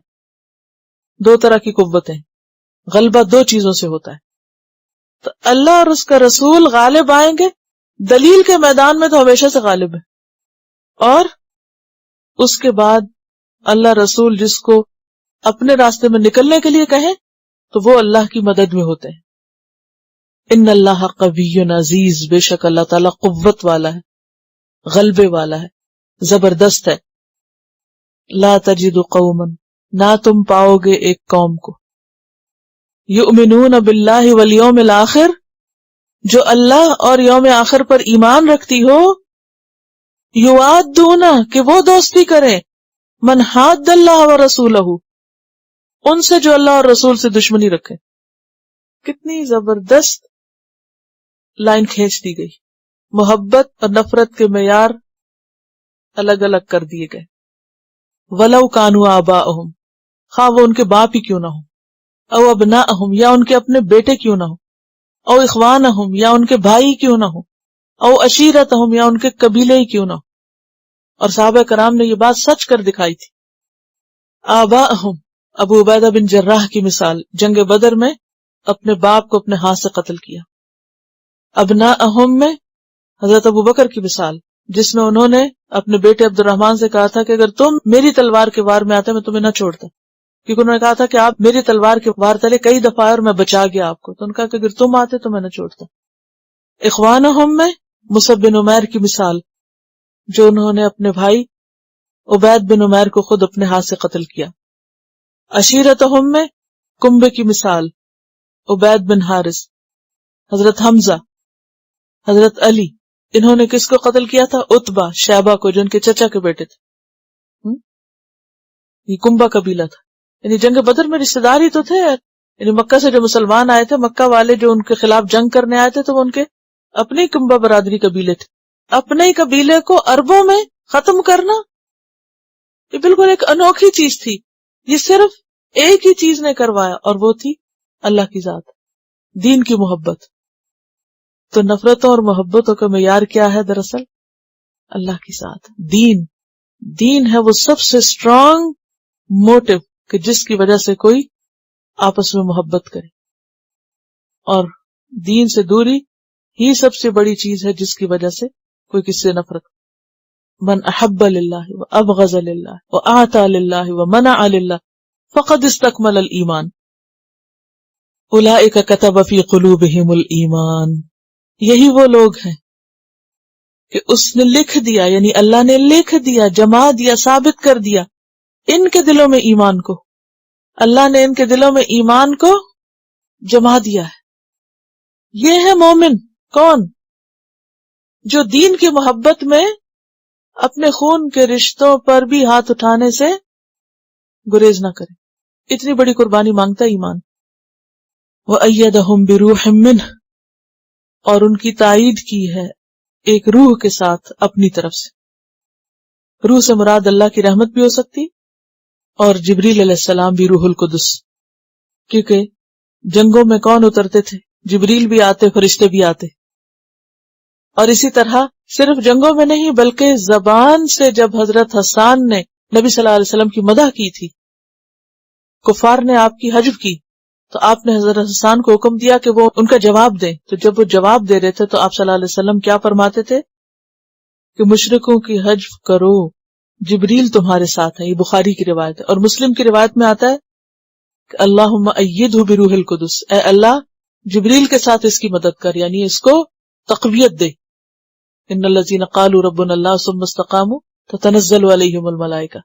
دو طرح کی قوتیں. غلبہ دو چیزوں سے ہوتا ہے. تو اللہ اور اس کا رسول غالب آئیں گے دلیل کے میدان میں، تو ہمیشہ سے غالب ہے. اور اس کے بعد اللہ رسول جس کو اپنے راستے میں نکلنے کے لیے کہیں تو وہ اللہ کی مدد میں ہوتے ہیں. ان اللہ قوی عزیز، بے شک اللہ تعالیٰ قوت والا ہے، غلبے والا ہے، زبردست ہے. لا تجد قوما، نہ تم پاؤ گے ایک قوم کو، یؤمنون باللہ والیوم الآخر، جو اللہ اور یوم آخر پر ایمان رکھتی ہو، یوادون، کہ وہ دوستی کریں، من حاد اللہ ورسولہ، ان سے جو اللہ اور رسول سے دشمنی رکھے. کتنی زبردست لائن کھینچ دی گئی. محبت اور نفرت کے معیار الگ الگ کر دیے گئے. ولو کانوا آباءہم، خواہ وہ ان کے باپ ہی کیوں نہ ہو، او ابناءہم، یا ان کے اپنے بیٹے کیوں نہ ہو، او اخوانہم، یا ان کے بھائی کیوں نہ ہو، او عشیرتہم، یا ان کے قبیلے ہی کیوں نہ ہو. اور صحابہ کرام نے یہ بات سچ کر دکھائی تھی. آباءہم، ابو عبیدہ بن جراح کی مثال، جنگ بدر میں اپنے باپ کو اپنے ہاتھ سے قتل کیا. ابناءہم میں حضرت ابو بکر کی مثال، جس میں انہوں نے اپنے بیٹے عبد الرحمن سے کہا تھا کہ اگر تم میری تلوار کے وار میں آتے میں تمہیں نہ چھوڑتا، کیونکہ انہوں نے کہا تھا کہ آپ میری تلوار کے وار تلے کئی دفعہ اور میں بچا گیا آپ کو، تو انہوں نے کہا کہ اگر تم آتے تو میں نہ چھوڑتا. اخوانہم میں مصعب بن عمیر کی مثال، جو انہوں نے اپنے بھائی عبید بن عمیر کو خود اپنے ہاتھ سے قتل کیا. عشیرتہم میں کنبے کی مثال، عبید بن حارث، حضرت حمزہ، حضرت علی. انہوں نے کس کو قتل کیا تھا؟ عتبہ، شیبہ کو، جو ان کے چچا کے بیٹے تھے. یہ کنبہ قبیلہ تھا. یعنی جنگ بدر میں رشتہ دار ہی تو تھے. یعنی مکہ سے جو مسلمان آئے تھے، مکہ والے جو ان کے خلاف جنگ کرنے آئے تھے، تو وہ ان کے اپنے کنبہ برادری قبیلے تھے. اپنے ہی قبیلے کو عربوں میں ختم کرنا، یہ بالکل ایک انوکھی چیز تھی. یہ صرف ایک ہی چیز نے کروایا، اور وہ تھی اللہ کی ذات، دین کی محبت. تو نفرتوں اور محبتوں کا معیار کیا ہے؟ دراصل اللہ کی ذات. دین ہے وہ سب سے اسٹرانگ موٹو کہ جس کی وجہ سے کوئی آپس میں محبت کرے، اور دین سے دوری ہی سب سے بڑی چیز ہے جس کی وجہ سے کوئی کسی سے نفرت. من احب للہ وابغض للہ واعطى للہ ومنع للہ فقد استکمل الایمان، اولئک کتب فی قلوبہم الایمان. یہی وہ لوگ ہیں کہ اس نے لکھ دیا، یعنی اللہ نے لکھ دیا، جما دیا، ثابت کر دیا ان کے دلوں میں ایمان کو. اللہ نے ان کے دلوں میں ایمان کو جما دیا ہے. یہ ہے مومن. کون؟ جو دین کی محبت میں اپنے خون کے رشتوں پر بھی ہاتھ اٹھانے سے گریز نہ کرے. اتنی بڑی قربانی مانگتا ہے ایمان. وَأَيَّدَهُمْ بِرُوحٍ مِّنْهُ، اور ان کی تائید کی ہے ایک روح کے ساتھ اپنی طرف سے. روح سے مراد اللہ کی رحمت بھی ہو سکتی اور جبریل علیہ السلام بھی روح القدس، کیونکہ جنگوں میں کون اترتے تھے؟ جبریل بھی آتے، فرشتے بھی آتے. اور اسی طرح صرف جنگوں میں نہیں بلکہ زبان سے جب حضرت حسان نے نبی صلی اللہ علیہ وسلم کی مدح کی تھی، کفار نے آپ کی حجب کی، تو آپ نے حضرت حسان کو حکم دیا کہ وہ ان کا جواب دیں. تو جب وہ جواب دے رہے تھے تو آپ صلی اللہ علیہ وسلم کیا فرماتے تھے کہ مشرکوں کی حجب کرو، جبریل تمہارے ساتھ ہے. یہ بخاری کی روایت ہے. اور مسلم کی روایت میں آتا ہے کہ اللہم ایدہ بروح القدس، اے اللہ جبریل کے ساتھ اس کی مدد کر، یعنی اس کو تقویت دے. ان الذین قالوا ربنا اللہ ثم استقاموا تتنزل علیہم الملائکہ.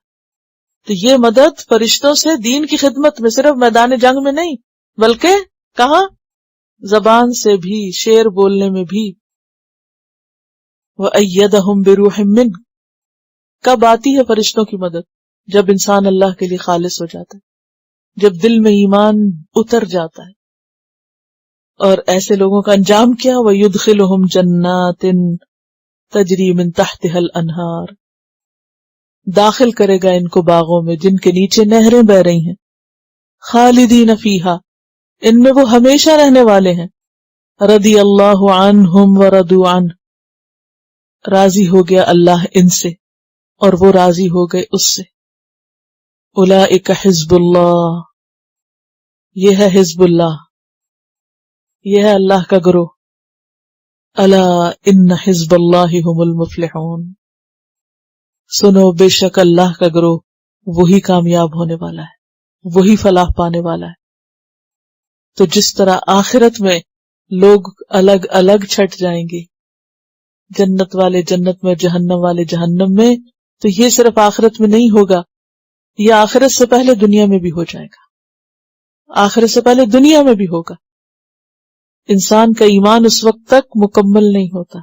تو یہ مدد فرشتوں سے دین کی خدمت میں، صرف میدان جنگ میں نہیں بلکہ کہاں؟ زبان سے بھی، شعر بولنے میں بھی. وَأَيَّدَهُمْ بِرُوحٍ مِّنْهُ. کب آتی ہے فرشتوں کی مدد؟ جب انسان اللہ کے لیے خالص ہو جاتا ہے، جب دل میں ایمان اتر جاتا ہے. اور ایسے لوگوں کا انجام کیا؟ وَيُدْخِلُهُمْ جَنَّاتٍ تَجْرِي مِن تَحْتِهَا الْأَنْهَارُ. داخل کرے گا ان کو باغوں میں جن کے نیچے نہریں بہ رہی ہیں. خالدین فیہا، ان میں وہ ہمیشہ رہنے والے ہیں. رضی اللہ عنہم ورضوا عنہ، راضی ہو گیا اللہ ان سے اور وہ راضی ہو گئے اس سے. اولئک حزب اللہ، یہ ہے حزب اللہ، یہ ہے اللہ کا گروہ. الا ان حزب اللہ هم المفلحون. سنو بے شک اللہ کا گروہ وہی کامیاب ہونے والا ہے، وہی فلاح پانے والا ہے. تو جس طرح آخرت میں لوگ الگ الگ چھٹ جائیں گے، جنت والے جنت میں، جہنم والے جہنم میں، تو یہ صرف آخرت میں نہیں ہوگا، یہ آخرت سے پہلے دنیا میں بھی ہو جائے گا. آخرت سے پہلے دنیا میں بھی ہوگا. انسان کا ایمان اس وقت تک مکمل نہیں ہوتا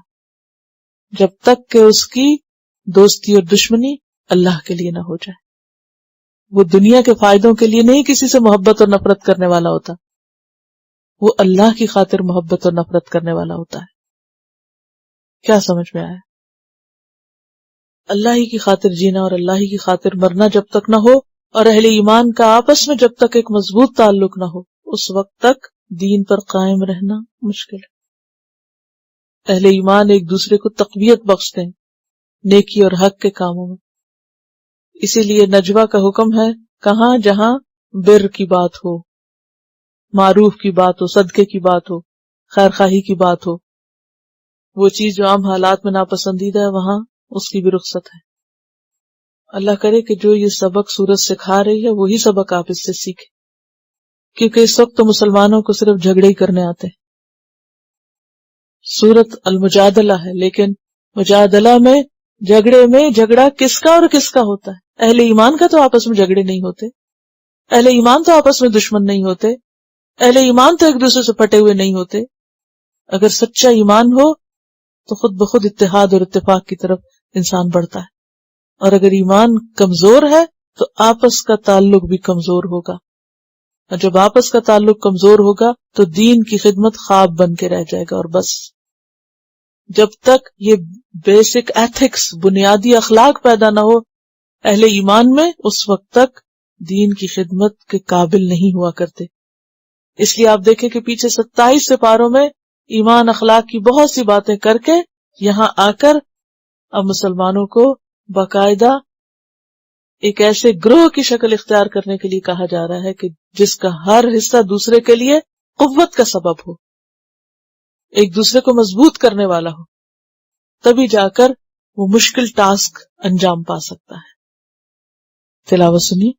جب تک کہ اس کی دوستی اور دشمنی اللہ کے لیے نہ ہو جائے. وہ دنیا کے فائدوں کے لیے نہیں کسی سے محبت اور نفرت کرنے والا ہوتا، وہ اللہ کی خاطر محبت اور نفرت کرنے والا ہوتا ہے. کیا سمجھ میں آیا؟ اللہ ہی کی خاطر جینا اور اللہ ہی کی خاطر مرنا جب تک نہ ہو، اور اہل ایمان کا آپس میں جب تک ایک مضبوط تعلق نہ ہو، اس وقت تک دین پر قائم رہنا مشکل ہے. اہل ایمان ایک دوسرے کو تقویت بخشتے ہیں نیکی اور حق کے کاموں میں. اسی لیے نجوہ کا حکم ہے کہاں؟ جہاں بر کی بات ہو، معروف کی بات ہو، صدقے کی بات ہو، خیر خواہی کی بات ہو. وہ چیز جو عام حالات میں ناپسندیدہ ہے وہاں اس کی بھی رخصت ہے. اللہ کرے کہ جو یہ سبق سورت سکھا رہی ہے وہی سبق آپ اس سے سیکھیں، کیونکہ اس وقت تو مسلمانوں کو صرف جھگڑے ہی کرنے آتے ہیں. سورت المجادلہ ہے، لیکن مجادلہ میں جھگڑے میں جھگڑا کس کا اور کس کا ہوتا ہے؟ اہل ایمان کا تو آپس میں جھگڑے نہیں ہوتے، اہل ایمان تو آپس میں دشمن نہیں ہوتے، اہل ایمان تو ایک دوسرے سے پھٹے ہوئے نہیں ہوتے. اگر سچا ایمان ہو تو خود بخود اتحاد اور اتفاق کی طرف انسان بڑھتا ہے. اور اگر ایمان کمزور ہے تو آپس کا تعلق بھی کمزور ہوگا، اور جب آپس کا تعلق کمزور ہوگا تو دین کی خدمت خواب بن کے رہ جائے گا. اور بس جب تک یہ بیسک ایتھکس، بنیادی اخلاق پیدا نہ ہو اہل ایمان میں، اس وقت تک دین کی خدمت کے قابل نہیں ہوا کرتے. اس لیے آپ دیکھیں کہ پیچھے 27 سپاروں میں ایمان اخلاق کی بہت سی باتیں کر کے یہاں آ کر اب مسلمانوں کو باقاعدہ ایک ایسے گروہ کی شکل اختیار کرنے کے لیے کہا جا رہا ہے کہ جس کا ہر حصہ دوسرے کے لیے قوت کا سبب ہو، ایک دوسرے کو مضبوط کرنے والا ہو. تبھی جا کر وہ مشکل ٹاسک انجام پا سکتا ہے. تلاوت سنیے.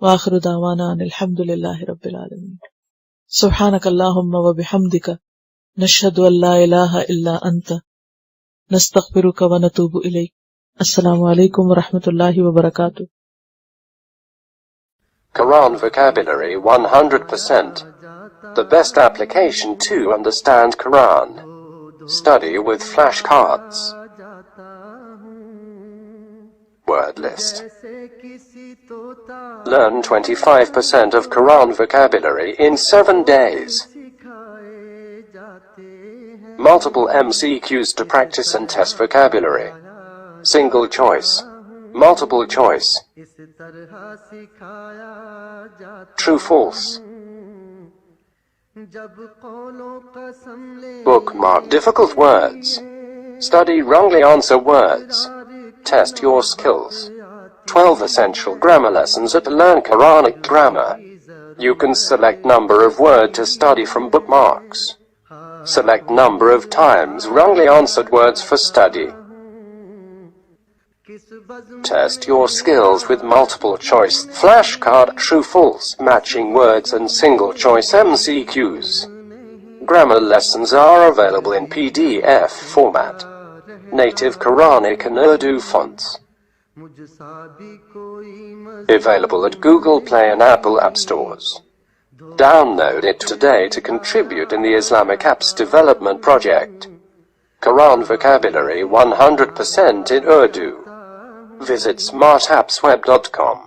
وآخر دعوانا ان الحمد للہ رب العالمین. سبحانک اللہم وبحمدک نشہد ان لا الہ الا انت نستغفرک ونتوب الیک. السلام علیکم ورحمۃ اللہ وبرکاتہ. Quran vocabulary 100%. The best application to understand Quran. Study with flashcards. Word list. Learn 25% of Quran vocabulary in 7 days. Multiple MCQs to practice and test vocabulary. Single choice. Multiple choice. True false. Bookmark difficult words. Study wrongly answer words. Test your skills. 12 essential grammar lessons at Learn Quranic Grammar. You can select number of word to study from bookmarks. Select number of times wrongly answered words for study. Test your skills with multiple choice flashcard, true false, matching words and single choice MCQs. Grammar lessons are available in PDF format. Native Quranic and Urdu fonts. Available at Google Play and Apple App Stores. Download it today to contribute in the Islamic Apps Development Project. Quran vocabulary 100% in Urdu. Visit smartappsweb.com.